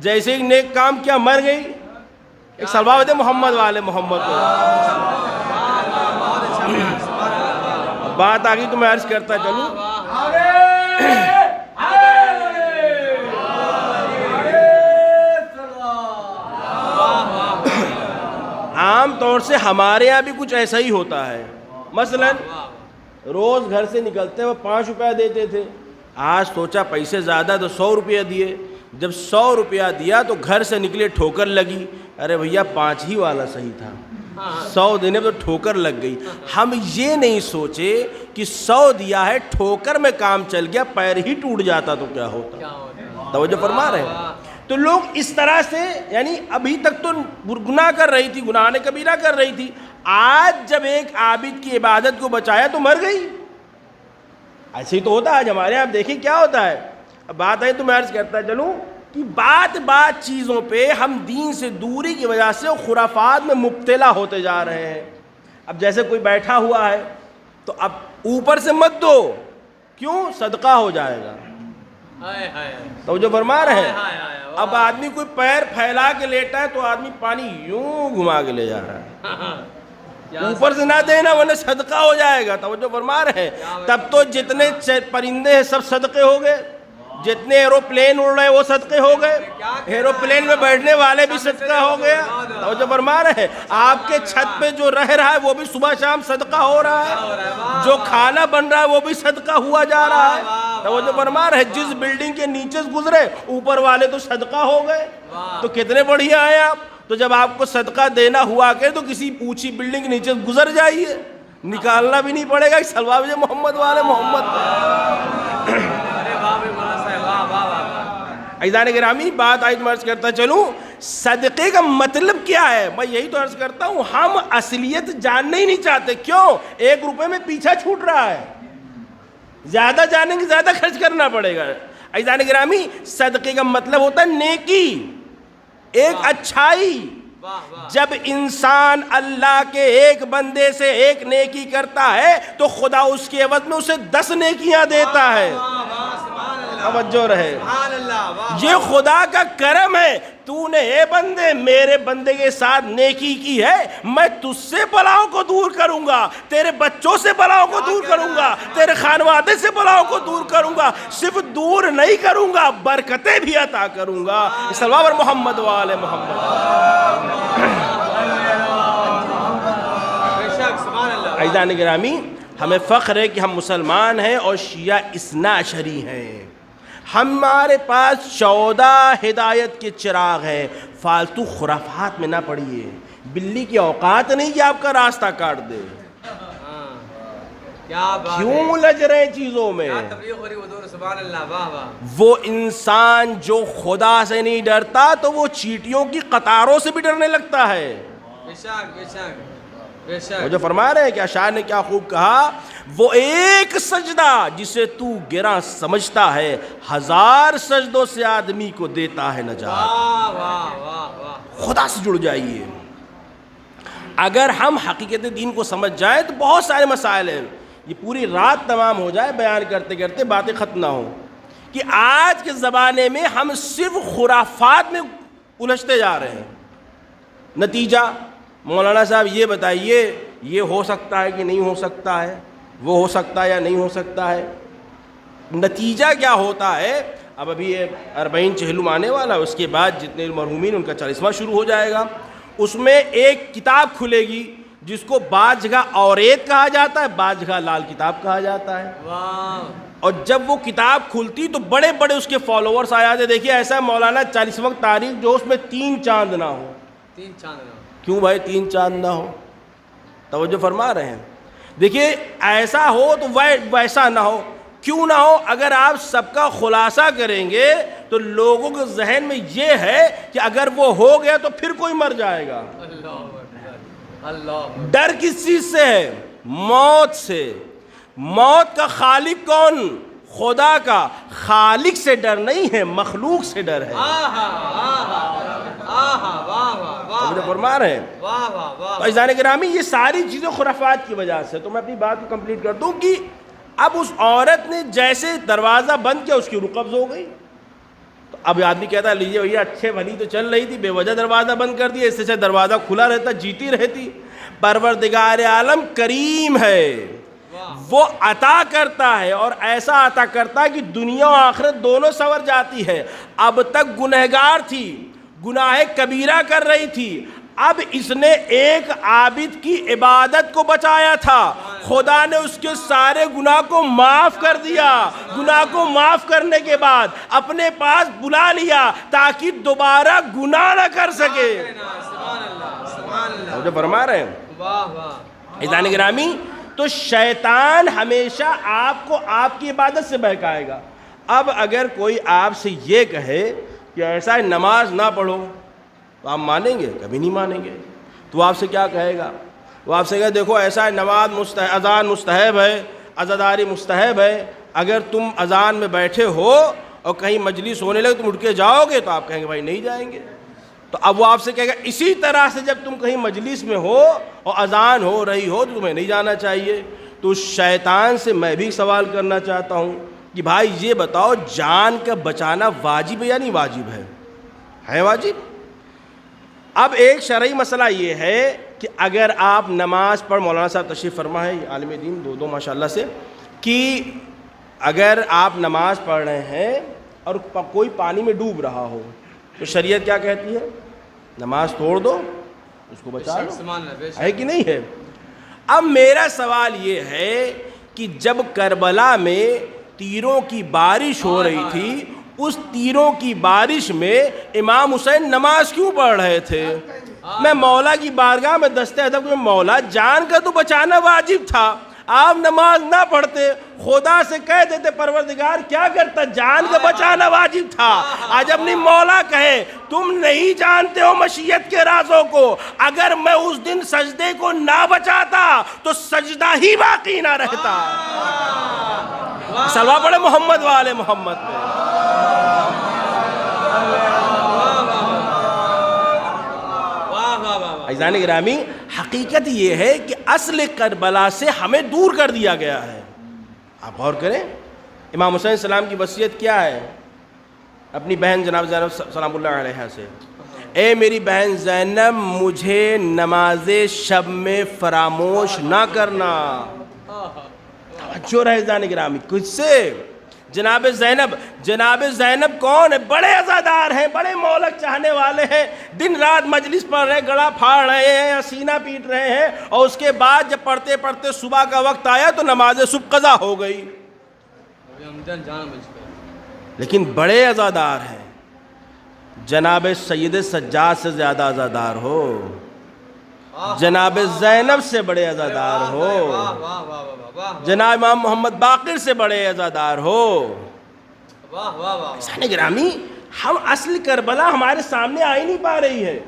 جیسے ایک نیک کام کیا مر گئی. ایک صلوات دے محمد والے محمد کو. بہت اچھا بیان, سبحان اللہ, واہ, بات آگئی تو میں عرض کرتا چلوں. عام طور سے ہمارے یہاں بھی کچھ ایسا ہی ہوتا ہے. مثلا روز گھر سے نکلتے وہ 5 روپیہ دیتے تھے, آج سوچا پیسے زیادہ تو 100 روپیہ دیے. جب 100 روپیہ دیا تو گھر سے نکلے ٹھوکر لگی, ارے بھیا 5 ہی والا صحیح تھا, 100 دینے پہ تو ٹھوکر لگ گئی. ہم یہ نہیں سوچے کہ 100 دیا ہے, ٹھوکر میں کام چل گیا, پیر ہی ٹوٹ جاتا تو کیا ہوتا. کیا ہوتا ہے, توجہ فرما رہے ہیں. تو لوگ اس طرح سے, یعنی ابھی تک تو گناہ کر رہی تھی, گناہ نے کبیرہ کر رہی تھی, آج جب ایک عابد کی عبادت کو بچایا تو مر گئی. ایسے ہی تو ہوتا ہے آج ہمارے یہاں. آپ دیکھیں کیا ہوتا ہے. اب بات ہے تو میں عرض کرتا چلوں کہ بات چیزوں پہ ہم دین سے دوری کی وجہ سے خرافات میں مبتلا ہوتے جا رہے ہیں. اب جیسے کوئی بیٹھا ہوا ہے تو اب اوپر سے مت دو, کیوں؟ صدقہ ہو جائے گا. ہائے ہائے, تو جو فرما رہے ہیں, ہائے ہائے, اب آدمی کوئی پیر پھیلا کے لیٹا ہے تو آدمی پانی یوں گھما کے لے جا رہا ہے. اوپر سے نہ دینا ورنہ صدقہ ہو جائے گا. توجہ فرما رہے ہیں. تب تو جتنے پرندے ہیں سب صدقے ہو گئے, جتنے ایروپلین اڑ رہے وہ صدقے ہو گئے, ایروپلین میں بیٹھنے والے بھی صدقہ ہو گیا. توجہ فرما رہے ہیں. آپ کے چھت پہ جو رہ رہا ہے وہ بھی صبح شام صدقہ ہو رہا ہے, جو کھانا بن رہا ہے وہ بھی صدقہ ہوا جا رہا ہے. توجہ فرما رہے ہیں. جس بلڈنگ کے نیچے سے گزرے اوپر والے تو صدقہ ہو گئے. تو کتنے بڑھیا ہیں آپ. تو جب آپ کو صدقہ دینا ہوا کہ تو کسی اونچی بلڈنگ کے نیچے گزر جائیے, نکالنا بھی نہیں پڑے گا. صلوات محمد والے محمد. عزیزان گرامی, بات آج میں عرض کرتا چلوں, صدقے کا مطلب کیا ہے. میں یہی تو عرض کرتا ہوں, ہم اصلیت جاننا ہی نہیں چاہتے. کیوں؟ 1 روپے میں پیچھا چھوٹ رہا ہے, زیادہ جانیں گے زیادہ خرچ کرنا پڑے گا. عزیزان گرامی, صدقے کا مطلب ہوتا ہے نیکی, ایک اچھائی. جب انسان اللہ کے ایک بندے سے ایک نیکی کرتا ہے تو خدا اس کے عوض میں اسے 10 نیکیاں دیتا ہے. توجہ رہے, یہ خدا کا کرم ہے. تو نے اے بندے میرے بندے کے ساتھ نیکی کی ہے, میں تجھ سے بلاؤں کو دور کروں گا, تیرے بچوں سے بلاؤں کو دور کروں گا, تیرے خانوادے سے بلاؤں کو دور کروں گا. صرف دور نہیں کروں گا, برکتیں بھی عطا کروں گا. صلوات محمد والے محمد. عزیزان گرامی, ہمیں فخر ہے کہ ہم مسلمان ہیں اور شیعہ اثنا عشری ہیں. ہمارے پاس 14 ہدایت کے چراغ ہیں. فالتو خرافات میں نہ پڑیے. بلی کی اوقات نہیں کہ آپ کا راستہ کاٹ دے. کیوں لج رہے چیزوں میں؟ وہ انسان جو خدا سے نہیں ڈرتا تو وہ چیٹیوں کی قطاروں سے بھی ڈرنے لگتا ہے. وہ جو فرما رہے ہیں کہ اشعار نے کیا خوب کہا, وہ ایک سجدہ جسے تو گراں سمجھتا ہے 1000 سجدوں سے آدمی کو دیتا ہے نجات. خدا سے جڑ جائیے. اگر ہم حقیقت دین کو سمجھ جائیں تو بہت سارے مسائل ہیں. یہ پوری رات تمام ہو جائے بیان کرتے کرتے باتیں ختم نہ ہوں, کہ آج کے زمانے میں ہم صرف خرافات میں الجھتے جا رہے ہیں. نتیجہ, مولانا صاحب یہ بتائیے یہ ہو سکتا ہے کہ نہیں ہو سکتا ہے, وہ ہو سکتا ہے یا نہیں ہو سکتا ہے. نتیجہ کیا ہوتا ہے؟ اب ابھی یہ 40 چہلم آنے والا، اس کے بعد جتنے مرحومین ان کا 40واں شروع ہو جائے گا. اس میں ایک کتاب کھلے گی جس کو بعض جگہ اوریت کہا جاتا ہے، بعض جگہ لال کتاب کہا جاتا ہے. اور جب وہ کتاب کھلتی تو بڑے بڑے اس کے فالوورز آ جاتے. دیکھیے ایسا ہے مولانا 40واں تاریخ جو اس میں 3 چاند نہ ہو. 3 چاند. کیوں بھائی 3 چاند نہ ہو؟ توجہ فرما رہے ہیں. دیکھیے ایسا ہو تو ویسا نہ ہو. کیوں نہ ہو؟ اگر آپ سب کا خلاصہ کریں گے تو لوگوں کے ذہن میں یہ ہے کہ اگر وہ ہو گیا تو پھر کوئی مر جائے گا. اللہ ڈر کس چیز سے ہے؟ موت سے. موت کا خالق کون؟ خدا کا. خالق سے ڈر نہیں ہے، مخلوق سے ڈر ہے. مجھے فرما رہے ہیں. تو عزیزان گرامی یہ ساری چیزیں خرافات کی وجہ سے. تو میں اپنی بات کو کمپلیٹ کر دوں کہ اب اس عورت نے جیسے دروازہ بند کیا اس کی روح قبض ہو گئی. تو اب آدمی کہتا ہے لیجیے بھیا اچھے بھلی تو چل رہی تھی، بے وجہ دروازہ بند کر دیا، اس سے دروازہ کھلا رہتا جیتی رہتی. پروردگار عالم کریم ہے، وہ عطا کرتا ہے اور ایسا عطا کرتا ہے کہ دنیا و آخرت دونوں سنور جاتی ہے. اب تک گنہگار تھی، گناہ کبیرہ کر رہی تھی، اب اس نے ایک عابد کی عبادت کو بچایا تھا، خدا نے اس کے سارے گناہ کو معاف کر دیا. گناہ کو معاف کرنے کے بعد اپنے پاس بلا لیا تاکہ دوبارہ گناہ نہ کر سکے. جو فرما رہے ہیں عزیزان گرامی. تو شیطان ہمیشہ آپ کو آپ کی عبادت سے بہکائے گا. اب اگر کوئی آپ سے یہ کہے کہ ایسا ہے نماز نہ پڑھو تو آپ مانیں گے؟ کبھی نہیں مانیں گے. تو آپ سے کیا کہے گا؟ وہ آپ سے کہے دیکھو ایسا ہے نماز اذان مستحب ہے، عزاداری مستحب ہے. اگر تم اذان میں بیٹھے ہو اور کہیں مجلس ہونے لگے تم اٹھ کے جاؤ گے تو آپ کہیں گے بھائی نہیں جائیں گے. تو اب وہ آپ سے کہے گا اسی طرح سے جب تم کہیں مجلس میں ہو اور اذان ہو رہی ہو تو تمہیں نہیں جانا چاہیے. تو شیطان سے میں بھی سوال کرنا چاہتا ہوں کہ بھائی یہ بتاؤ جان کا بچانا واجب ہے یا نہیں واجب ہے؟ ہے واجب. اب ایک شرعی مسئلہ یہ ہے کہ اگر آپ نماز پڑھ، مولانا صاحب تشریف فرما ہے عالم دین دو ماشاءاللہ سے، کہ اگر آپ نماز پڑھ رہے ہیں اور کوئی پانی میں ڈوب رہا ہو تو شریعت کیا کہتی ہے؟ نماز توڑ دو، اس کو بچا لو. ہے کہ نہیں ہے؟ اب میرا سوال یہ ہے کہ جب کربلا میں تیروں کی بارش ہو رہی تھی، اس تیروں کی بارش میں امام حسین نماز کیوں پڑھ رہے تھے؟ میں مولا کی بارگاہ میں دستے ادب کہ مولا جان کا تو بچانا واجب تھا، آپ نماز نہ پڑھتے، خدا سے کہہ دیتے پروردگار کیا کرتا، جان کا بچانا واجب تھا. آج اپنی مولا کہے تم نہیں جانتے ہو مشیت کے رازوں کو، اگر میں اس دن سجدے کو نہ بچاتا تو سجدہ ہی باقی نہ رہتا. سلوہ پڑھے محمد والے محمد پہ. عزیزان گرامی حقیقت یہ ہے کہ اصل کربلا سے ہمیں دور کر دیا گیا ہے. آپ غور کریں امام حسین السلام کی وصیت کیا ہے اپنی بہن جناب زینب سلام اللہ علیہا سے؟ اے میری بہن زینب مجھے نماز شب میں فراموش نہ کرنا. توجہ رہے عزیزان گرامی. کچھ سے جناب زینب کون ہے؟ بڑے عزادار ہیں، بڑے مولک چاہنے والے ہیں، دن رات مجلس پڑھ رہے ہیں، گلا پھاڑ رہے ہیں، سینہ پیٹ رہے ہیں، اور اس کے بعد جب پڑھتے پڑھتے صبح کا وقت آیا تو نماز صبح قضا ہو گئی. لیکن بڑے عزادار ہیں. جناب سید سجاد سے زیادہ عزادار ہو، جناب زینب سے بڑے عزادار ہو، جناب امام محمد باقر سے بڑے عزادار ہو. عزیزان گرامی ہم اصل کربلا ہمارے سامنے آ ہی نہیں پا رہی ہے.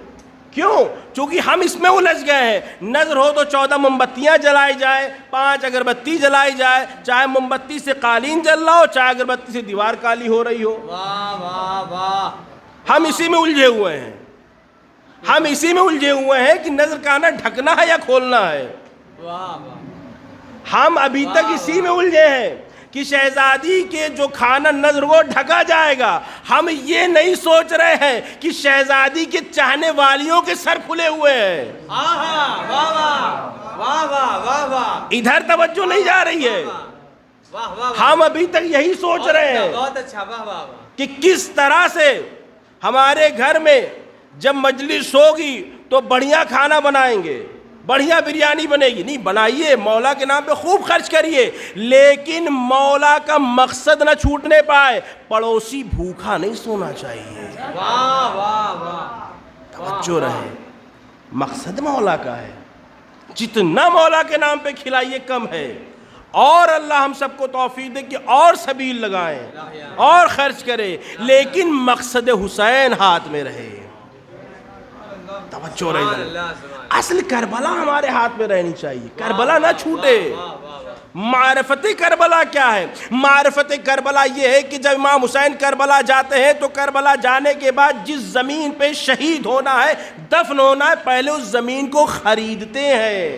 کیوں؟ چونکہ ہم اس میں الجھ گئے ہیں. نظر ہو تو 14 موم بتیاں جلائی جائے، 5 اگربتی جلائی جائے، چاہے موم بتی سے قالین جل رہا ہو چاہے اگربتی سے دیوار کالی ہو رہی ہو. ہم اسی میں الجھے ہوئے ہیں. ہم اسی میں الجھے ہوئے ہیں کہ نظر کا آنا ڈھکنا ہے یا کھولنا ہے. ہم ابھی تک اسی میں الجھے ہیں کہ شہزادی کے جو کھانا نظر وہ ڈھکا جائے گا. ہم یہ نہیں سوچ رہے ہیں کہ شہزادی کے چاہنے والیوں کے سر کھلے ہوئے ہیں. ادھر توجہ نہیں جا رہی ہے. واہ واہ ہم ابھی تک یہی سوچ رہے ہیں بہت اچھا. واہ واہ واہ. کہ کس طرح سے ہمارے گھر میں جب مجلس ہوگی تو بڑھیا کھانا بنائیں گے, بڑھیا بریانی بنے گی. نہیں, بنائیے, مولا کے نام پہ خوب خرچ کریے, لیکن مولا کا مقصد نہ چھوٹنے پائے. پڑوسی بھوکا نہیں سونا چاہیے. واہ واہ واہ. توجہ رہے, مقصد مولا کا ہے. جتنا مولا کے نام پہ کھلائیے کم ہے. اور اللہ ہم سب کو توفیق دے کہ اور سبیل لگائیں اور خرچ کرے, لیکن مقصد حسین ہاتھ میں رہے. توجہ رہے, اصل کربلا ہمارے ہاتھ میں رہنی چاہیے, کربلا نہ چھوٹے. معرفت کربلا کیا ہے؟ معرفت کربلا یہ ہے کہ جب امام حسین کربلا جاتے ہیں تو کربلا جانے کے بعد جس زمین پہ شہید ہونا ہے, دفن ہونا ہے, پہلے اس زمین کو خریدتے ہیں.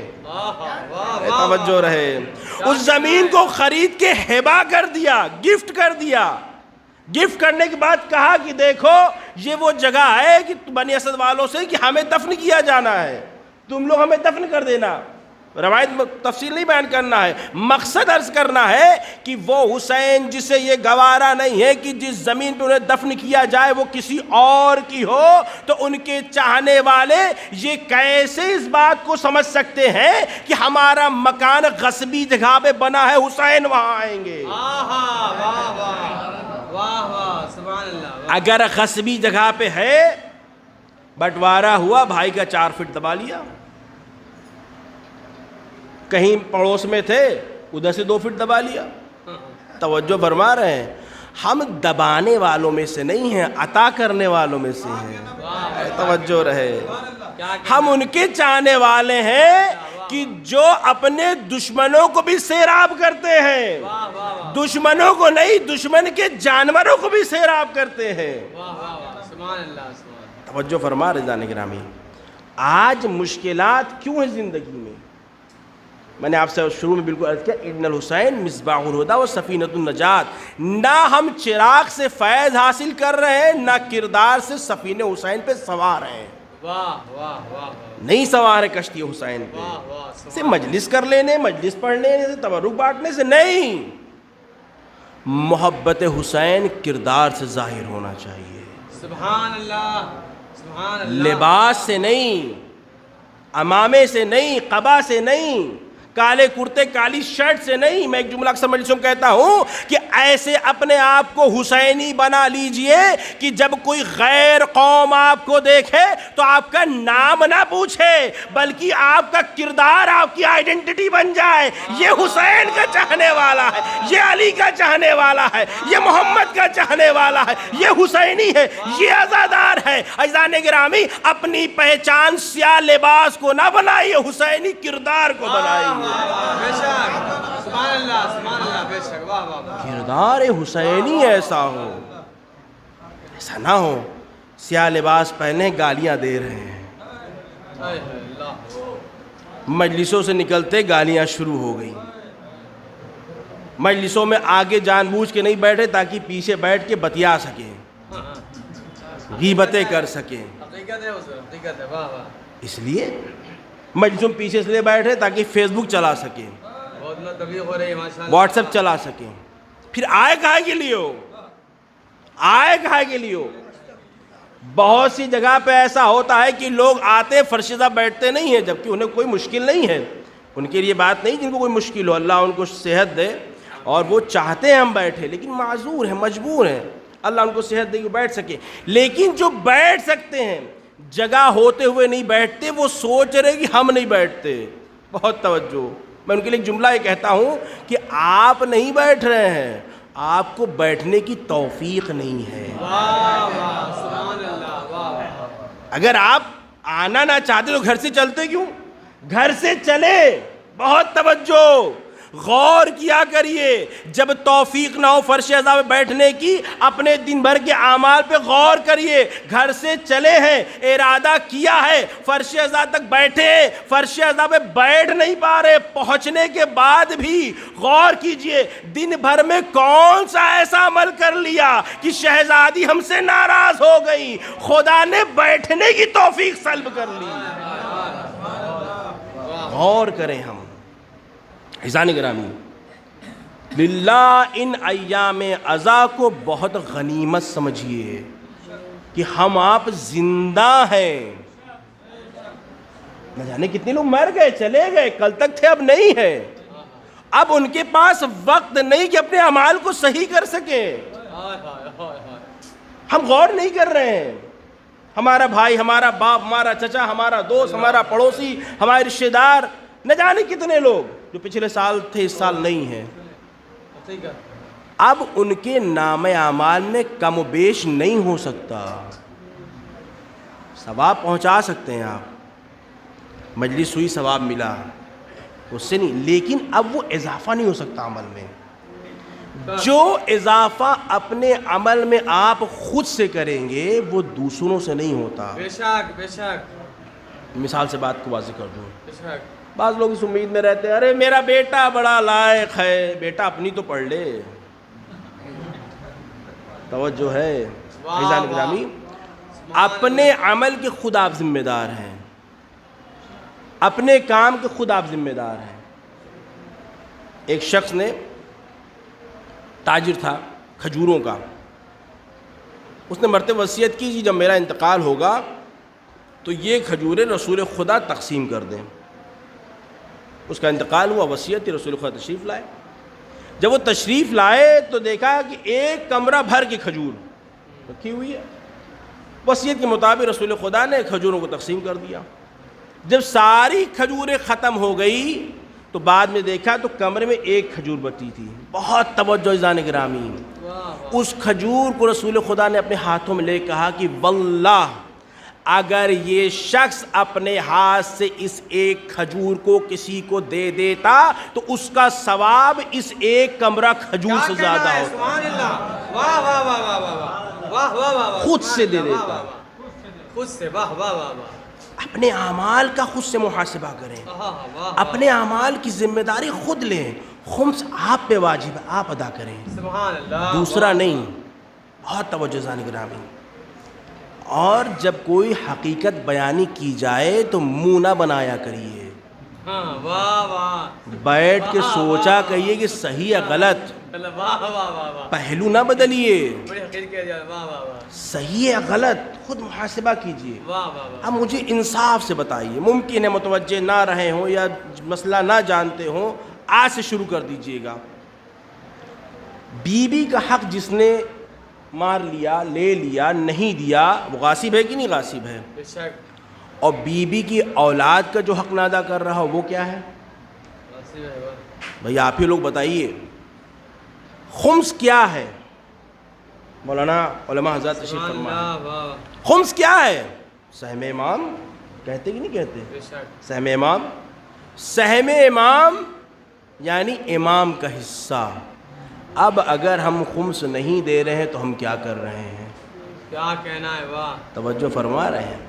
توجہ رہے, اس زمین کو خرید کے ہبہ کر دیا, گفٹ کر دیا. گفٹ کرنے کے بعد کہا کہ دیکھو یہ وہ جگہ ہے کہ بنی اسد والوں سے کہ ہمیں دفن کیا جانا ہے, تم لوگ ہمیں دفن کر دینا. روایت میں تفصیل نہیں بیان کرنا ہے, مقصد عرض کرنا ہے کہ وہ حسین جسے یہ گوارا نہیں ہے کہ جس زمین پہ انہیں دفن کیا جائے وہ کسی اور کی ہو, تو ان کے چاہنے والے یہ کیسے اس بات کو سمجھ سکتے ہیں کہ ہمارا مکان غصبی جگہ پہ بنا ہے, حسین وہاں آئیں گے. اگر غصبی جگہ پہ ہے, بٹوارا ہوا, بھائی کا 4 فٹ دبا لیا, کہیں پڑوس میں تھے ادھر سے 2 فٹ دبا لیا. توجہ فرما رہے ہیں, ہم دبانے والوں میں سے نہیں ہیں, عطا کرنے والوں میں سے ہیں. توجہ رہے, ہم ان کے چاہنے والے ہیں کہ جو اپنے دشمنوں کو بھی سیراب کرتے ہیں, دشمنوں کو نہیں, دشمن کے جانوروں کو بھی سیراب کرتے ہیں. توجہ فرما رہے جانے گرامی. آج مشکلات کیوں ہیں زندگی میں؟ میں نے آپ سے شروع میں بالکل عرض کیا, ان الحسین مصباح الہدی و سفینۃ النجات. نہ ہم چراغ سے فیض حاصل کر رہے ہیں, نہ کردار سے سفینہ حسین پہ سوار ہیں. نہیں سوار ہے کشتی حسین پہ سے مجلس کر لینے, مجلس پڑھ لینے سے, تبرک بانٹنے سے نہیں. محبت حسین کردار سے ظاہر ہونا چاہیے. سبحان اللہ, سبحان اللہ. لباس سے نہیں, امامے سے نہیں, قبا سے نہیں, کالے کرتے کالی شرٹ سے نہیں. میں ایک جملہ اکثر مجلسوں میں کہتا ہوں کہ ایسے اپنے آپ کو حسینی بنا لیجئے کہ جب کوئی غیر قوم آپ کو دیکھے تو آپ کا نام نہ پوچھے, بلکہ آپ کا کردار آپ کی آئیڈینٹی بن جائے. یہ حسین کا چاہنے والا ہے, یہ علی کا چاہنے والا ہے, یہ محمد کا چاہنے والا ہے, یہ حسینی ہے, یہ عزادار ہے. عزیزان گرامی, اپنی پہچان سیاہ لباس کو نہ بنائیے, حسینی کردار کو بنائیے. کردار حسینی ایسا ہو, ایسا نہ ہو سیاہ لباس پہنے گالیاں دے رہے ہیں, مجلسوں سے نکلتے گالیاں شروع ہو گئی. مجلسوں میں آگے جان بوجھ کے نہیں بیٹھے تاکہ پیچھے بیٹھ کے بتیا سکیں, غیبتیں کر سکیں. اس لیے مجلسوں میں پیچھے سے بیٹھے تاکہ فیس بک چلا سکیں, واٹس ایپ چلا سکیں. پھر آئے کہاں کے لیے ہو, آئے کہاں کے لیے ہو؟ بہت سی جگہ پہ ایسا ہوتا ہے کہ لوگ آتے فرشتہ بیٹھتے نہیں ہیں, جبکہ انہیں کوئی مشکل نہیں ہے. ان کے لیے بات نہیں جن کو کوئی مشکل ہو, اللہ ان کو صحت دے اور وہ چاہتے ہیں ہم بیٹھے, لیکن معذور ہیں, مجبور ہیں, اللہ ان کو صحت دے کہ بیٹھ سکے. لیکن جو بیٹھ سکتے ہیں, جگہ ہوتے ہوئے نہیں بیٹھتے, وہ سوچ رہے کہ ہم نہیں بیٹھتے. بہت توجہ, میں ان کے لیے ایک جملہ یہ کہتا ہوں کہ آپ نہیں بیٹھ رہے ہیں, آپ کو بیٹھنے کی توفیق نہیں ہے. اگر آپ آنا نہ چاہتے تو گھر سے چلتے کیوں؟ گھر سے چلے. بہت توجہ, غور کیا کریے. جب توفیق نہ ہو فرش اعضاء پہ بیٹھنے کی, اپنے دن بھر کے اعمال پہ غور کریے. گھر سے چلے ہیں, ارادہ کیا ہے, فرش اعضاء تک بیٹھے, فرش اعضاء پہ بیٹھ نہیں پا رہے, پہنچنے کے بعد بھی غور کیجئے دن بھر میں کون سا ایسا عمل کر لیا کہ شہزادی ہم سے ناراض ہو گئی, خدا نے بیٹھنے کی توفیق سلب کر لی. غور کریں ہم, عزیزان گرامی، للہ ان ایام عزا کو بہت غنیمت سمجھیے کہ ہم آپ زندہ ہیں. نہ جانے کتنے لوگ مر گئے، چلے گئے، کل تک تھے اب نہیں ہے. اب ان کے پاس وقت نہیں کہ اپنے اعمال کو صحیح کر سکیں. ہم غور نہیں کر رہے ہیں. ہمارا بھائی، ہمارا باپ، ہمارا چچا، ہمارا دوست، ہمارا پڑوسی، ہمارے رشتہ دار، نہ جانے کتنے لوگ جو پچھلے سال تھے اس سال نہیں ہیں. اب ان کے نام اعمال میں کم و بیش نہیں ہو سکتا. ثواب پہنچا سکتے ہیں آپ، مجلس ہوئی ثواب ملا، اس سے نہیں، لیکن اب وہ اضافہ نہیں ہو سکتا عمل میں. جو اضافہ اپنے عمل میں آپ خود سے کریں گے وہ دوسروں سے نہیں ہوتا. بے شک بے شک. مثال سے بات کو واضح کر دوں. بے شک. بعض لوگ اس امید میں رہتے ہیں ارے میرا بیٹا بڑا لائق ہے. بیٹا اپنی تو پڑھ لے. توجہ ہے عزیزان گرامی، اپنے عمل کے خود آپ ذمہ دار ہیں، اپنے کام کے خود آپ ذمہ دار ہیں. ایک شخص نے، تاجر تھا کھجوروں کا، اس نے مرتے وصیت کی جی جب میرا انتقال ہوگا تو یہ کھجوریں رسول خدا تقسیم کر دیں. اس کا انتقال ہوا، وصیت تھی، رسول خدا تشریف لائے. جب وہ تشریف لائے تو دیکھا کہ ایک کمرہ بھر کی کھجور رکھی ہوئی ہے. وصیت کے مطابق رسول خدا نے کھجوروں کو تقسیم کر دیا. جب ساری کھجوریں ختم ہو گئی تو بعد میں دیکھا تو کمرے میں ایک کھجور بچی تھی. بہت توجہ عزیزان گرامی، اس کھجور کو رسول خدا نے اپنے ہاتھوں میں لے کہا کہ واللہ اگر یہ شخص اپنے ہاتھ سے اس ایک کھجور کو کسی کو دے دیتا تو اس کا ثواب اس ایک کمرہ کھجور سے زیادہ ہوتا. سبحان اللہ. واہ واہ واہ واہ واہ واہ واہ واہ. خود سے دے دیتا. خود سے. واہ واہ واہ واہ. اپنے اعمال کا خود سے محاسبہ کریں، اپنے اعمال کی ذمہ داری خود لیں. خمس آپ پہ واجب ہے، آپ ادا کریں، سبحان اللہ. دوسرا نہیں. بہت توجہ عزیزان گرامی. اور جب کوئی حقیقت بیانی کی جائے تو منہ نہ بنایا کریے. ہاں واہ واہ. بیٹھ کے سوچا کہیے کہ صحیح ہے غلط، واہ واہ واہ واہ. پہلو نہ بدلیے. بڑی حقیقت کیا جائے. واہ واہ واہ. صحیح ہے غلط خود محاسبہ کیجیے. واہ واہ واہ. اب مجھے انصاف سے بتائیے، ممکن ہے متوجہ نہ رہے ہوں یا مسئلہ نہ جانتے ہوں، آج سے شروع کر دیجئے گا. بیوی کا حق جس نے مار لیا، لے لیا، نہیں دیا، وہ غاصب ہے کہ نہیں غاصب ہے؟ بے شک. اور بیوی کی اولاد کا جو حق نہ ادا کر رہا ہو وہ کیا ہے؟ بھئی آپ ہی لوگ بتائیے. خمس کیا ہے؟ مولانا علماء حضرات تشریف فرمائیں. خمس کیا ہے؟ سہم امام کہتے کہ نہیں کہتے؟ بے شک. سہم امام، سہم امام یعنی امام کا حصہ. اب اگر ہم خمس نہیں دے رہے ہیں تو ہم کیا کر رہے ہیں؟ کیا کہنا ہے. واہ. توجہ فرما رہے ہیں.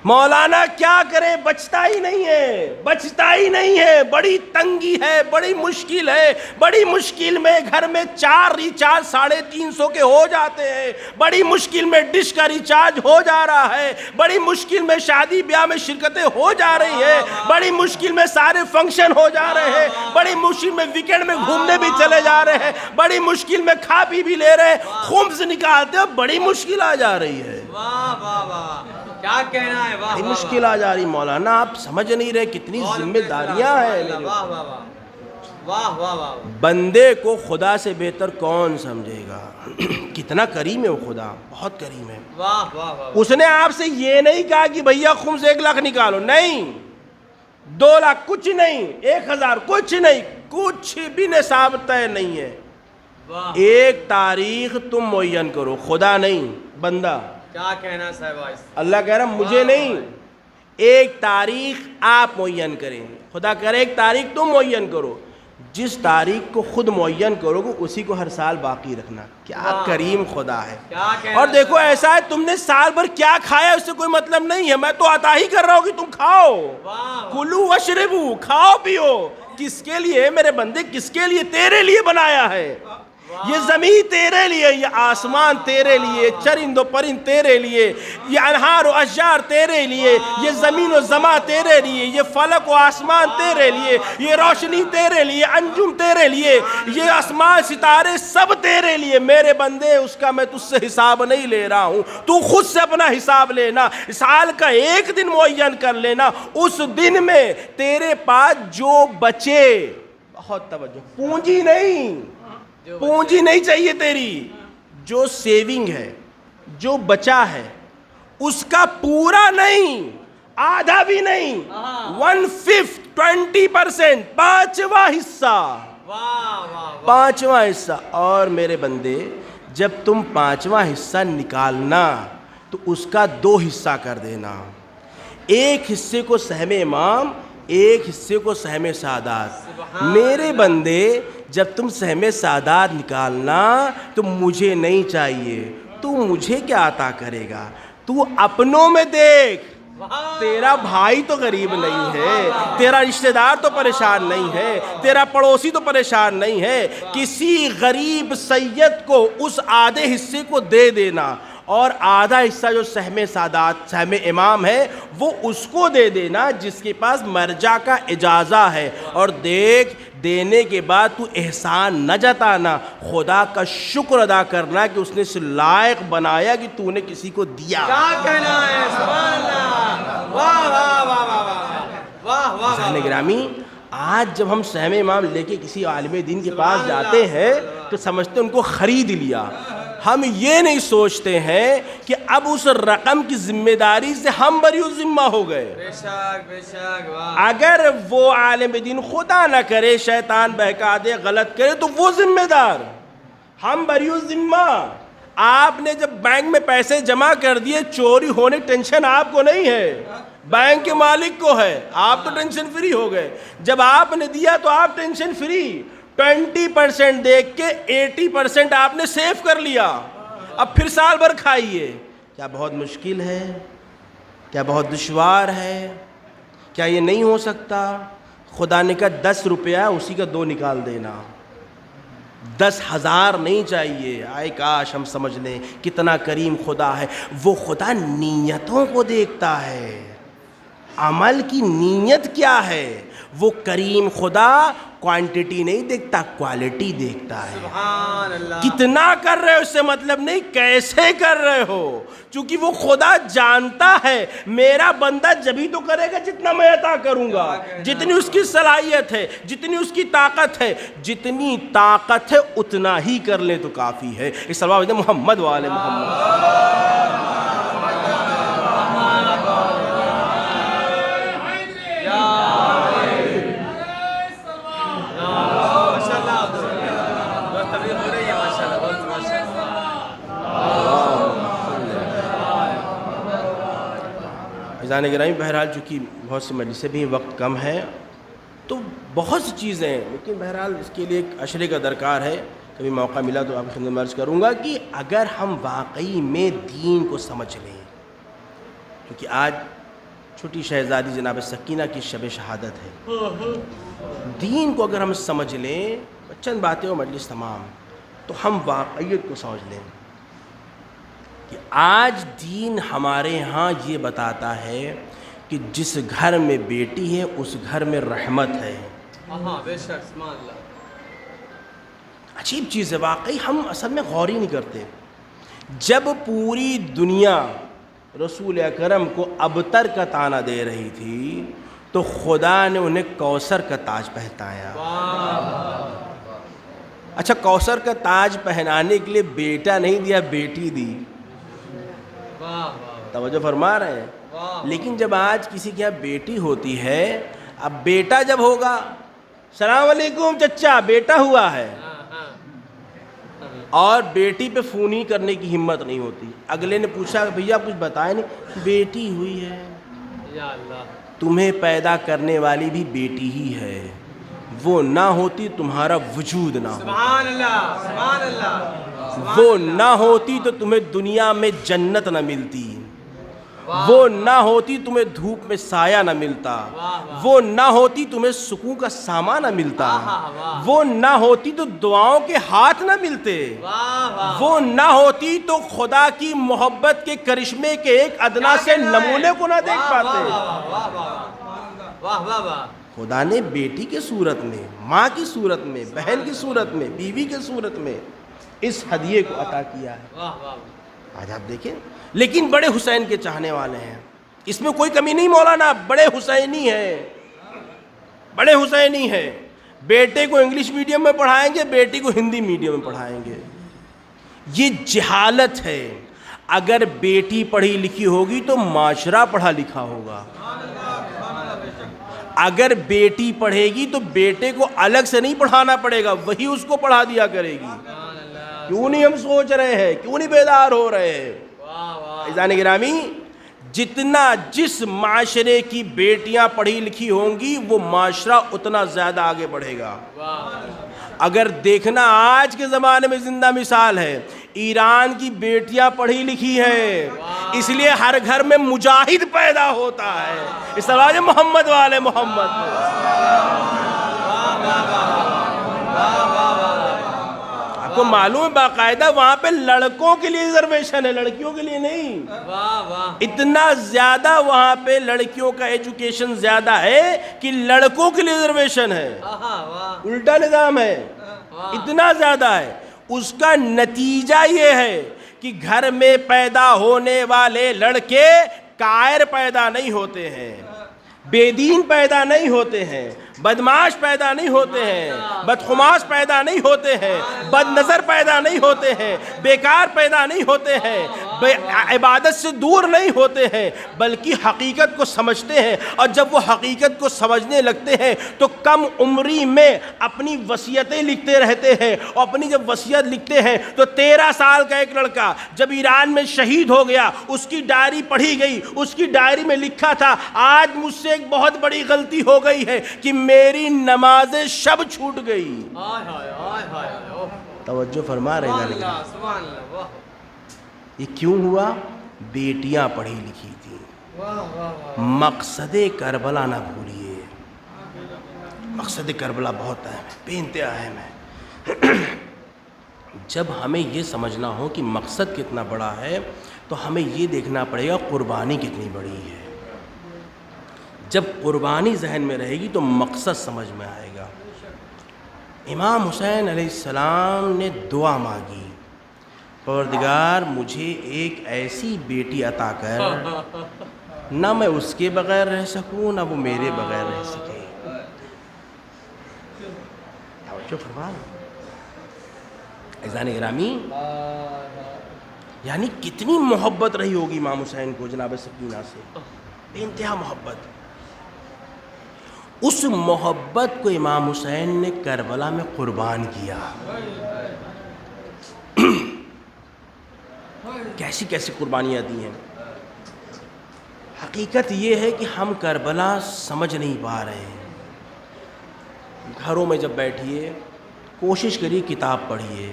مولانا کیا کریں، بچتا ہی نہیں ہے، بچتا ہی نہیں ہے. بڑی تنگی ہے، بڑی مشکل ہے. بڑی مشکل میں گھر میں 4 ریچارج 350 کے ہو جاتے ہیں. بڑی مشکل میں ڈش کا ریچارج ہو جا رہا ہے. بڑی مشکل میں شادی بیاہ میں شرکتیں ہو جا رہی ہیں. بڑی مشکل میں سارے فنکشن ہو جا رہے ہیں. بڑی مشکل میں ویکینڈ میں گھومنے بھی چلے جا رہے ہیں. بڑی مشکل میں کھا پی بھی لے رہے ہیں. خمس نکالتے ہیں، بڑی مشکل آ جا رہی ہے. واہ واہ واہ. کیا کہنا ہے. واہ واہ. مشکل آ جا رہی. مولانا آپ سمجھ نہیں رہے کتنی ذمہ داریاں ہیں. واہ واہ واہ. واہ واہ واہ. بندے کو خدا سے بہتر کون سمجھے گا؟ کتنا کریم ہے وہ خدا، بہت کریم ہے. واہ واہ واہ. اس نے آپ سے یہ نہیں کہا کہ بھیا خمس 1 لاکھ نکالو، نہیں. 2 لاکھ کچھ نہیں، 1000 کچھ نہیں، کچھ بھی نصاب طے نہیں ہے. واہ. ایک تاریخ تم معین کرو، خدا نہیں بندہ. کیا کہنا صاحب. اللہ کہہ رہا مجھے نہیں، ایک تاریخ آپ معین کریں. خدا کہہ رہا ایک تاریخ تم معین کرو. جس تاریخ کو خود معین کرو گے اسی کو ہر سال باقی رکھنا. کیا کریم خدا ہے. اور دیکھو ایسا ہے تم نے سال بھر کیا کھایا اس سے کوئی مطلب نہیں ہے. میں تو عطا ہی کر رہا ہوں کہ تم کھاؤ. کلو واشربو، کھاؤ پیو. کس کے لیے میرے بندے؟ کس کے لیے؟ تیرے لیے بنایا ہے. یہ زمین تیرے لیے، یہ آسمان تیرے لیے، چرند و پرند تیرے لیے، یہ انہار و اشجار تیرے لیے، یہ زمین و زماں تیرے لیے، یہ فلک و آسمان تیرے لیے، یہ روشنی تیرے لیے، انجم تیرے لیے، یہ آسمان ستارے سب تیرے لیے۔ میرے بندے اس کا میں تجھ سے حساب نہیں لے رہا ہوں، تو خود سے اپنا حساب لینا، سال کا ایک دن معین کر لینا، اس دن میں تیرے پاس جو بچے، بہت توجہ، پونجی نہیں چاہیے تیری، جو سیونگ ہے، جو بچا ہے، اس کا پورا نہیں، آدھا بھی نہیں، 1/5 20%، پانچواں حصہ، پانچواں حصہ۔ اور میرے بندے جب تم پانچواں حصہ نکالنا تو اس کا 2 حصہ کر دینا، ایک حصے کو سہم امام، ایک حصے کو سہم سادات۔ میرے بندے جب تم سہم سادات نکالنا تو مجھے نہیں چاہیے، تو مجھے کیا عطا کرے گا؟ تو اپنوں میں دیکھ، تیرا بھائی تو غریب نہیں ہے، تیرا رشتہ دار تو پریشان نہیں ہے، تیرا پڑوسی تو پریشان نہیں ہے، کسی غریب سید کو اس آدھے حصے کو دے دینا، اور آدھا حصہ جو سہم سادات، سہم امام ہے، وہ اس کو دے دینا جس کے پاس مرجع کا اجازہ ہے۔ اور دیکھ، دینے کے بعد تو احسان نہ جتانا، خدا کا شکر ادا کرنا کہ اس نے اس لائق بنایا کہ تو نے کسی کو دیا۔ کیا کہنا ہے، سبحان اللہ، واہ واہ واہ واہ واہ واہ۔ عزیزان گرامی، آج جب ہم سہم امام لے کے کسی عالم دین کے پاس جاتے ہیں تو سمجھتے ہیں ان کو خرید لیا، ہم یہ نہیں سوچتے ہیں کہ اب اس رقم کی ذمہ داری سے ہم بری ذمہ ہو گئے۔ بے شک بے شک، واہ۔ اگر وہ عالم دین خدا نہ کرے شیطان بہکا دے، غلط کرے، تو وہ ذمہ دار، ہم بری ذمہ۔ آپ نے جب بینک میں پیسے جمع کر دیے، چوری ہونے ٹینشن آپ کو نہیں ہے، بینک کے مالک کو ہے، آپ تو ٹینشن فری ہو گئے۔ جب آپ نے دیا تو آپ ٹینشن فری، 20% دیکھ کے 80% آپ نے سیف کر لیا، اب پھر سال بھر کھائیے۔ کیا بہت مشکل ہے؟ کیا بہت دشوار ہے؟ کیا یہ نہیں ہو سکتا؟ خدا نے کہا 10 روپیہ اسی کا 2 نکال دینا، 10,000 نہیں چاہیے۔ آئے کاش ہم سمجھ لیں کتنا کریم خدا ہے۔ وہ خدا نیتوں کو دیکھتا ہے، عمل کی نیت کیا ہے۔ وہ کریم خدا کوانٹٹی نہیں دیکھتا، کوالٹی دیکھتا ہے۔ سبحان اللہ۔ کتنا کر رہے ہو اس سے مطلب نہیں، کیسے کر رہے ہو، چونکہ وہ خدا جانتا ہے میرا بندہ جبھی تو کرے گا جتنا میں عطا کروں گا، جتنی اس کی صلاحیت ہے، جتنی اس کی طاقت ہے، جتنی طاقت ہے اتنا ہی کر لیں تو کافی ہے۔ اس صلی اللہ علیہ محمد وآل محمد۔ عزیزان گرامی، بہرحال چونکہ بہت سی مجلسیں بھی وقت کم ہے تو بہت سی چیزیں ہیں، لیکن بہرحال اس کے لیے ایک اشرے کا درکار ہے، کبھی موقع ملا تو آپ کی خدمت میں عرض کروں گا کہ اگر ہم واقعی میں دین کو سمجھ لیں، کیونکہ آج چھوٹی شہزادی جناب سکینہ کی شب شہادت ہے، دین کو اگر ہم سمجھ لیں، چند باتیں اور مجلس تمام، تو ہم واقعیت کو سمجھ لیں کہ آج دین ہمارے ہاں یہ بتاتا ہے کہ جس گھر میں بیٹی ہے اس گھر میں رحمت ہے۔ ہاں بے شک، سبحان اللہ۔ عجیب چیز ہے، واقعی ہم اصل میں غور ہی نہیں کرتے۔ جب پوری دنیا رسول اکرم کو ابتر کا طعنہ دے رہی تھی تو خدا نے انہیں کوثر کا تاج پہنایا۔ اچھا، کوثر کا تاج پہنانے کے لیے بیٹا نہیں دیا، بیٹی دی۔ توجہ فرما رہے ہیں؟ لیکن جب آج کسی کے یہاں بیٹی ہوتی ہے، اب بیٹا جب ہوگا، السلام علیکم چچا، بیٹا ہوا ہے، اور بیٹی پہ فون کرنے کی ہمت نہیں ہوتی۔ اگلے نے پوچھا بھیا کچھ بتائے نہیں، بیٹی ہوئی ہے، یا اللہ، تمہیں پیدا کرنے والی بھی بیٹی ہی ہے، وہ نہ ہوتی تمہارا وجود نہ ہوتا، سبحان اللہ، سبحان اللہ، وہ نہ ہوتی تو تمہیں دنیا میں جنت نہ ملتی، وہ نہ ہوتی تمہیں دھوپ میں سایہ نہ ملتا، وہ نہ ہوتی تمہیں سکون کا سامان نہ ملتا، وہ نہ ہوتی تو دعاؤں کے ہاتھ نہ ملتے، وہ نہ ہوتی تو خدا کی محبت کے کرشمے کے ایک ادنا سے نمونے کو نہ دیکھ پاتے۔ خدا نے بیٹی کے صورت میں، ماں کی صورت میں، بہن کی صورت میں، بیوی کے صورت میں اس ہدیے کو عطا کیا ہے۔ آج آپ دیکھیں، لیکن بڑے حسین کے چاہنے والے ہیں، اس میں کوئی کمی نہیں مولانا، بڑے حسینی ہیں، بڑے حسینی ہیں۔ بیٹے کو انگلش میڈیم میں پڑھائیں گے، بیٹی کو ہندی میڈیم میں پڑھائیں گے، یہ جہالت ہے۔ اگر بیٹی پڑھی لکھی ہوگی تو معاشرہ پڑھا لکھا ہوگا، اگر بیٹی پڑھے گی تو بیٹے کو الگ سے نہیں پڑھانا پڑے گا، وہی اس کو پڑھا دیا کرے گی۔ کیوں نہیں ہم سوچ رہے ہیں، کیوں نہیں بیدار ہو رہے ہیں؟ عزیزان گرامی، جتنا جس معاشرے کی بیٹیاں پڑھی لکھی ہوں گی وہ معاشرہ اتنا زیادہ آگے بڑھے گا۔ اگر دیکھنا آج کے زمانے میں زندہ مثال ہے، ایران کی بیٹیاں پڑھی لکھی ہیں، اس لیے ہر گھر میں مجاہد پیدا ہوتا ہے، اس طرح محمد والے محمد۔ آپ کو معلوم ہے باقاعدہ وہاں پہ لڑکوں کے لیے ریزرویشن ہے، لڑکیوں کے لیے نہیں۔ اتنا زیادہ وہاں پہ لڑکیوں کا ایجوکیشن زیادہ ہے کہ لڑکوں کے لیے ریزرویشن ہے، الٹا نظام ہے، اتنا زیادہ ہے۔ اس کا نتیجہ یہ ہے کہ گھر میں پیدا ہونے والے لڑکے کائر پیدا نہیں ہوتے ہیں، بے دین پیدا نہیں ہوتے ہیں، بدمعاش پیدا نہیں ہوتے ہیں، بدخماش پیدا نہیں ہوتے ہیں، بد نظر پیدا نہیں ہوتے ہیں، بیکار پیدا نہیں ہوتے ہیں، عبادت سے دور نہیں ہوتے ہیں، بلکہ حقیقت کو سمجھتے ہیں۔ اور جب وہ حقیقت کو سمجھنے لگتے ہیں تو کم عمری میں اپنی وصیتیں لکھتے رہتے ہیں، اور اپنی جب وصیت لکھتے ہیں تو 13 سال کا ایک لڑکا جب ایران میں شہید ہو گیا، اس کی ڈائری پڑھی گئی، اس کی ڈائری میں لکھا تھا، آج مجھ سے ایک بہت بڑی غلطی ہو گئی ہے کہ میری نماز شب چھوٹ گئی۔ توجہ فرما رہے ہیں؟ یہ کیوں ہوا؟ بیٹیاں پڑھی لکھی تھیں۔ مقصد کربلا نہ بھولیے، مقصد کربلا بہت اہم ہے، بے انتہا اہم ہے۔ جب ہمیں یہ سمجھنا ہو کہ مقصد کتنا بڑا ہے تو ہمیں یہ دیکھنا پڑے گا قربانی کتنی بڑی ہے۔ جب قربانی ذہن میں رہے گی تو مقصد سمجھ میں آئے گا۔ امام حسین علیہ السلام نے دعا مانگی، پروردگار مجھے ایک ایسی بیٹی عطا کر نہ میں اس کے بغیر رہ سکوں نہ وہ میرے بغیر رہ سکے۔ توجہ فرما عزیزان گرامی، یعنی کتنی محبت رہی ہوگی امام حسین کو جناب سکینہ سے، بے انتہا محبت۔ اس محبت کو امام حسین نے کربلا میں قربان کیا۔ کیسی کیسی قربانیاں دی ہیں۔ حقیقت یہ ہے کہ ہم کربلا سمجھ نہیں پا رہے ہیں۔ گھروں میں جب بیٹھیے کوشش کریے کتاب پڑھیے،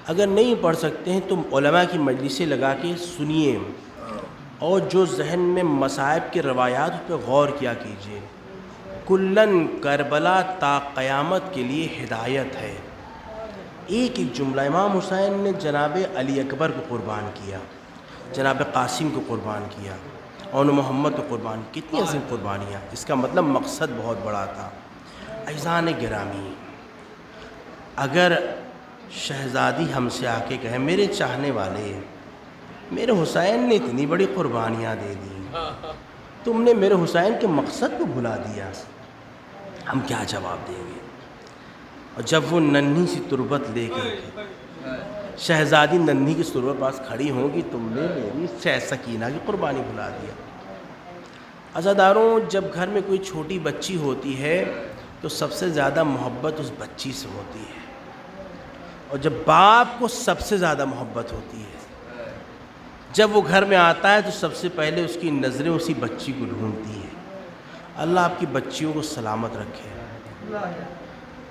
اگر نہیں پڑھ سکتے ہیں تو علماء کی مجلسیں لگا کے سنیے، اور جو ذہن میں مصائب کے روایات اس پہ غور کیا کیجیے۔ کلن کربلا تا قیامت کے لیے ہدایت ہے۔ ایک ایک جملہ امام حسین نے جناب علی اکبر کو قربان کیا، جناب قاسم کو قربان کیا، اور محمد کو قربان، کتنی عظیم قربانیاں۔ اس کا مطلب مقصد بہت بڑا تھا۔ عزیزان گرامی، اگر شہزادی ہم سے آ کے کہیں میرے چاہنے والے، میرے حسین نے اتنی بڑی قربانیاں دے دی، تم نے میرے حسین کے مقصد کو بھلا دیا، ہم کیا جواب دیں گے؟ اور جب وہ ننھی سی تربت لے کے شہزادی ننھی کی تربت پاس کھڑی ہوں گی، تم نے میری سکینہ کی قربانی بھلا دیا۔ عزاداروں، جب گھر میں کوئی چھوٹی بچی ہوتی ہے تو سب سے زیادہ محبت اس بچی سے ہوتی ہے، اور جب باپ کو سب سے زیادہ محبت ہوتی ہے۔ جب وہ گھر میں آتا ہے تو سب سے پہلے اس کی نظریں اسی بچی کو ڈھونڈتی ہے۔ اللہ آپ کی بچیوں کو سلامت رکھے۔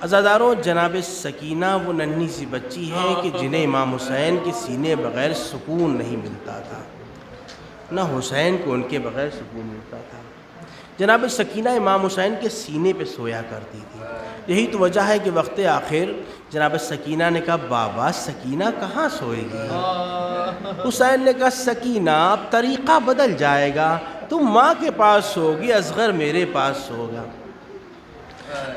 عزاداروں، جناب سکینہ وہ ننھی سی بچی ہے کہ جنہیں امام حسین کے سینے بغیر سکون نہیں ملتا تھا۔ نہ حسین کو ان کے بغیر سکون ملتا تھا۔ جناب سکینہ امام حسین کے سینے پہ سویا کرتی تھی۔ یہی تو وجہ ہے کہ وقت آخر جناب سکینہ نے کہا بابا سکینہ کہاں سوئے گی؟ حسین نے کہا سکینہ اب طریقہ بدل جائے گا، تم ماں کے پاس سوگی، اصغر میرے پاس سوگا۔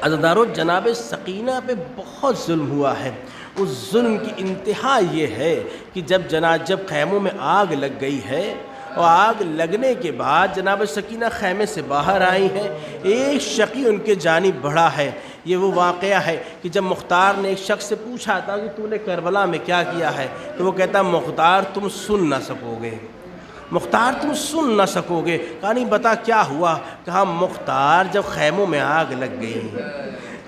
عزیزانو جناب سکینہ پہ بہت ظلم ہوا ہے۔ اس ظلم کی انتہا یہ ہے کہ جب خیموں میں آگ لگ گئی ہے اور آگ لگنے کے بعد جناب سکینہ خیمے سے باہر آئی ہیں، ایک شقی ان کے جانب بڑھا ہے۔ یہ وہ واقعہ ہے کہ جب مختار نے ایک شخص سے پوچھا تھا کہ تو نے کربلا میں کیا کیا ہے، تو وہ کہتا مختار تم سن نہ سکو گے، مختار تم سن نہ سکو گے۔ کہا نہیں بتا کیا ہوا؟ کہا مختار جب خیموں میں آگ لگ گئی،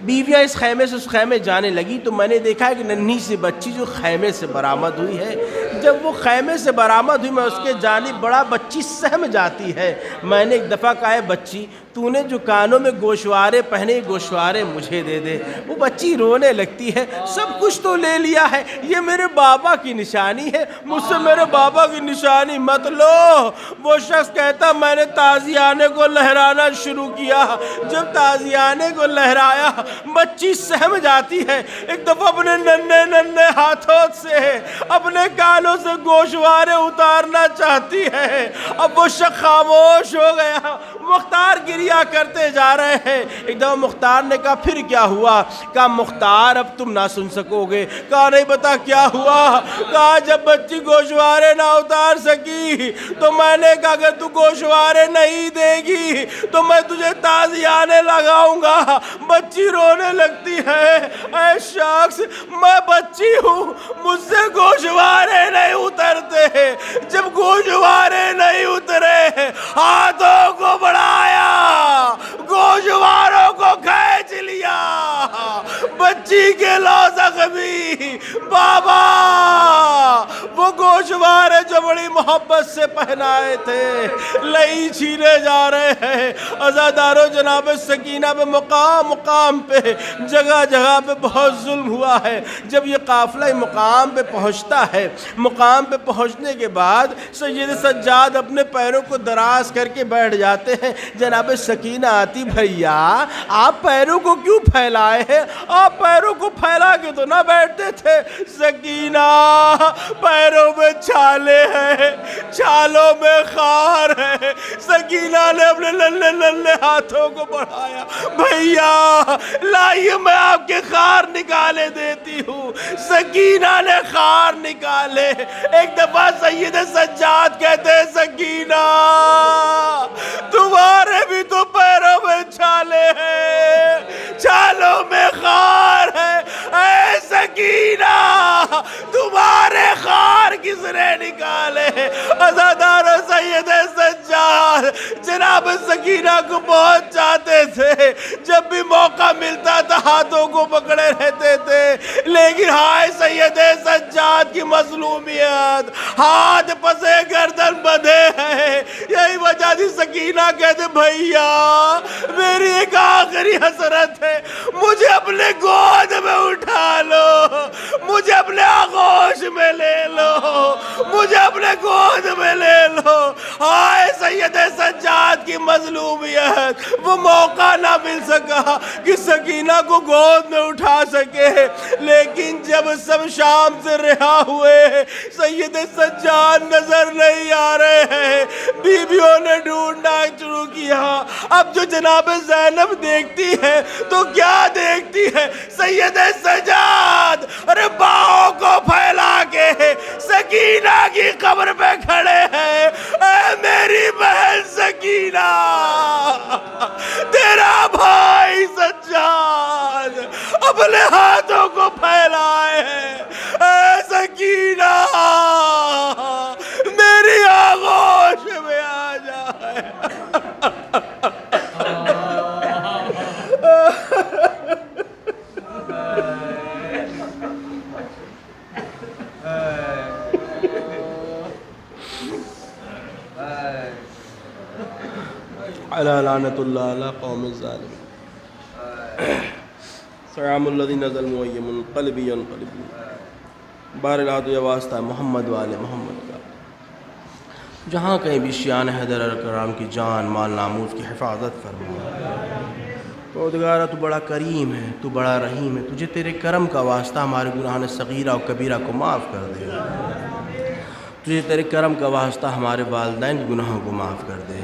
بیویاں اس خیمے سے اس خیمے جانے لگی تو میں نے دیکھا ہے کہ ننھی سی بچی جو خیمے سے برآمد ہوئی ہے، جب وہ خیمے سے برآمد ہوئی میں اس کے جانب بڑا، بچی سہم جاتی ہے۔ میں نے ایک دفعہ کہا ہے بچی تو نے جو کانوں میں گوشوارے پہنے گوشوارے مجھے دے دے۔ وہ بچی رونے لگتی ہے، سب کچھ تو لے لیا ہے، یہ میرے بابا کی نشانی ہے، مجھ سے میرے بابا کی نشانی مت لو۔ وہ شخص کہتا میں نے تازیانے کو لہرانا شروع کیا، جب تازیانے کو لہرایا بچی سہم جاتی ہے۔ ایک دفعہ اپنے ننھے ہاتھوں سے اپنے کانوں سے گوشوارے اتارنا چاہتی ہے، اب وہ شخص خاموش ہو گیا۔ مختار گریا کرتے جا رہے ہیں۔ ایک دفعہ مختار نے کہا پھر کیا ہوا؟ کہا مختار اب تم نہ سن سکو گے۔ کہا نہیں بتا کیا ہوا؟ کہا جب بچی گوشوارے نہ اتار سکی تو میں نے کہا کہ تو گوشوارے نہیں دے گی تو میں تجھے تازیانے لگاؤں گا۔ بچی رونے لگتی ہے، اے شخص میں بچی ہوں، مجھ سے گوشوارے نہیں اترتے۔ جب گوشوارے نہیں اترے ہاتھوں کو بڑھایا، گوشواروں کو کھینچ لیا، بچی کے لو زخمی بابا وہ گوشوارے جو بڑی محبت سے پہنائے تھے لئی چھینے جا رہے ہیں۔ عزادارو جناب سکینہ پہ مقام پہ جگہ جگہ پہ بہت ظلم ہوا ہے۔ جب یہ قافلہ مقام پہ پہنچتا ہے، مقام پہ پہنچنے کے بعد سید سجاد اپنے پیروں کو دراز کر کے بیٹھ جاتے ہیں۔ جناب سکینہ آتی بھیا آپ پیروں کو کیوں پھیلائے ہیں؟ آپ پیروں کو پھیلا کے تو نہ بیٹھتے تھے۔ سکینہ پیروں میں چھالے ہیں، چھالوں میں خار ہے۔ سکینہ نے اپنے ننھے ہاتھوں کو بڑھایا، بھیا لائیے میں آپ کے خار نکالے دیتی ہوں۔ سکینہ نے خار نکالے۔ ایک دفعہ سید سجاد کہتے ہیں سکینہ تمہارے بھی تو پیروں میں چھالے ہیں، چھالوں میں خار ہے۔ اے سکینہ تمہارے خار کس نے نکالے؟ عزادار سید سجاد جناب سکینہ کو بہت چاہتے تھے، جب بھی موقع ملتا تھا ہاتھوں کو پکڑے رہتے تھے، لیکن ہائے سید سجاد کی مظلومیت، ہاتھ پسے گردن بندھے ہیں۔ یہی وجہ تھی سکینہ کہتے بھیا میری ایک آخری حسرت ہے، مجھے اپنے گود میں اٹھا لو، مجھے اپنے آغوش میں لے لو، مجھے اپنے گود میں لے لو۔ ہائے سید سجاد کی مظلومیت، وہ موقع نہ مل سکا کہ سکینہ کو گود میں اٹھا سکے، لیکن جب سب شام سے رہا ہوئے سید سجاد نظر نہیں آ رہے ہیں، بیویوں نے ڈھونڈنا شروع کیا۔ اب جو جناب زینب دیکھتی ہے تو کیا دیکھتی ہے؟ سید سجاد ارے باہوں کو پھیلا کے سکینہ کی قبر پہ کھڑے ہیں۔ اے میری بہن سکینہ، تیرا بھائی سجاد اپنے ہاتھوں کو پھیلائے ہیں۔ اے سکینہ میری آغوش میں آ جائے۔ علی لعنت اللہ علی قوم الظالمین، سلام الذین ظلموا وینقلب ینقلبون۔ بہرحال تو یہ واسطہ ہے محمد والے محمد کا۔ جہاں کہیں بھی شیان حیدر کرام کی جان مال ناموس کی حفاظت فرما۔ پروردگارہ تو بڑا کریم ہے، تو بڑا رحیم ہے، تجھے تیرے کرم کا واسطہ ہمارے گناہان صغیرہ و کبیرہ کو معاف کر دے، تجھے تیرے کرم کا واسطہ ہمارے والدین کے گناہوں کو معاف کر دے،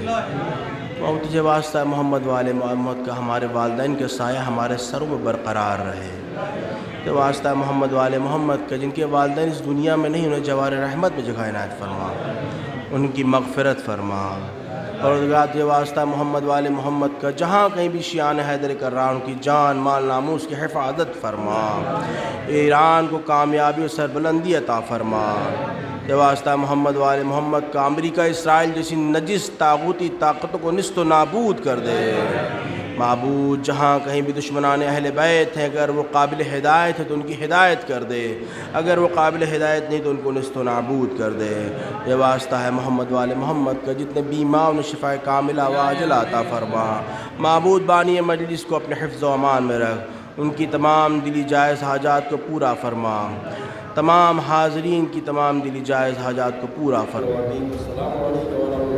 اور تجھے واسطہ محمد والے محمد کا ہمارے والدین کے سایہ ہمارے سروں میں برقرار رہے، تجھے واسطہ محمد والے محمد کا جن کے والدین اس دنیا میں نہیں، انہیں جوار رحمت میں جگہ عنایت فرما، ان کی مغفرت فرما۔ اور تجھے واسطہ محمد والے محمد کا جہاں کہیں بھی شیان حیدر کرام کی جان مال ناموس کی حفاظت فرما، ایران کو کامیابی و سربلندی عطا فرما۔ تجھے واسطہ محمد والے محمد کا امریکہ اسرائیل جیسی نجس طاغوتی طاقتوں کو نیست و نابود کر دے۔ معبود جہاں کہیں بھی دشمنان اہل بیت ہیں، اگر وہ قابل ہدایت ہے تو ان کی ہدایت کر دے، اگر وہ قابل ہدایت نہیں تو ان کو نیست و نابود کر دے۔ یہ واسطہ ہے محمد والے محمد کا جتنے بیمار انہیں شفا کاملہ و عاجلہ عطا فرما۔ معبود بانی مجلس کو اپنے حفظ و امان میں رکھ، ان کی تمام دلی جائز حاجات کو پورا فرما، تمام حاضرین کی تمام دلی جائز حاجات کو پورا فرما۔ السلام علیکم ورحمۃ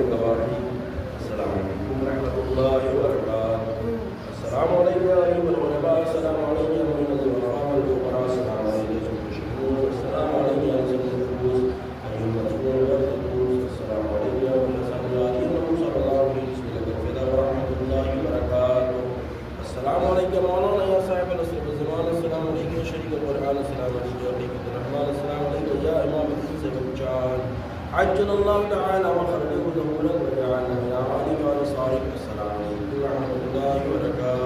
اللہ وبرکاتہ۔ السلام علیکم ایھا العلماء، السلام علیکم ایھا الضعفاء والفقراء، السلام علیکم المشرکین، السلام علیکم المسلمون، السلام علیکم صلی اللہ علیہ وسلم ورحمۃ اللہ وبرکاتہ۔ السلام علیکم مولانا یا صاحب العصر والزمان، السلام علیکم یا شریک القرآن، السلام علیکم یا خلیفۃ الرحمن، السلام علیکم یا امام الحسن والجان، عجل اللہ تعالی وخرجه ظهورا وجعلنا من اعانك وانصارك، السلام علیکم ورحمۃ اللہ وبرکاتہ۔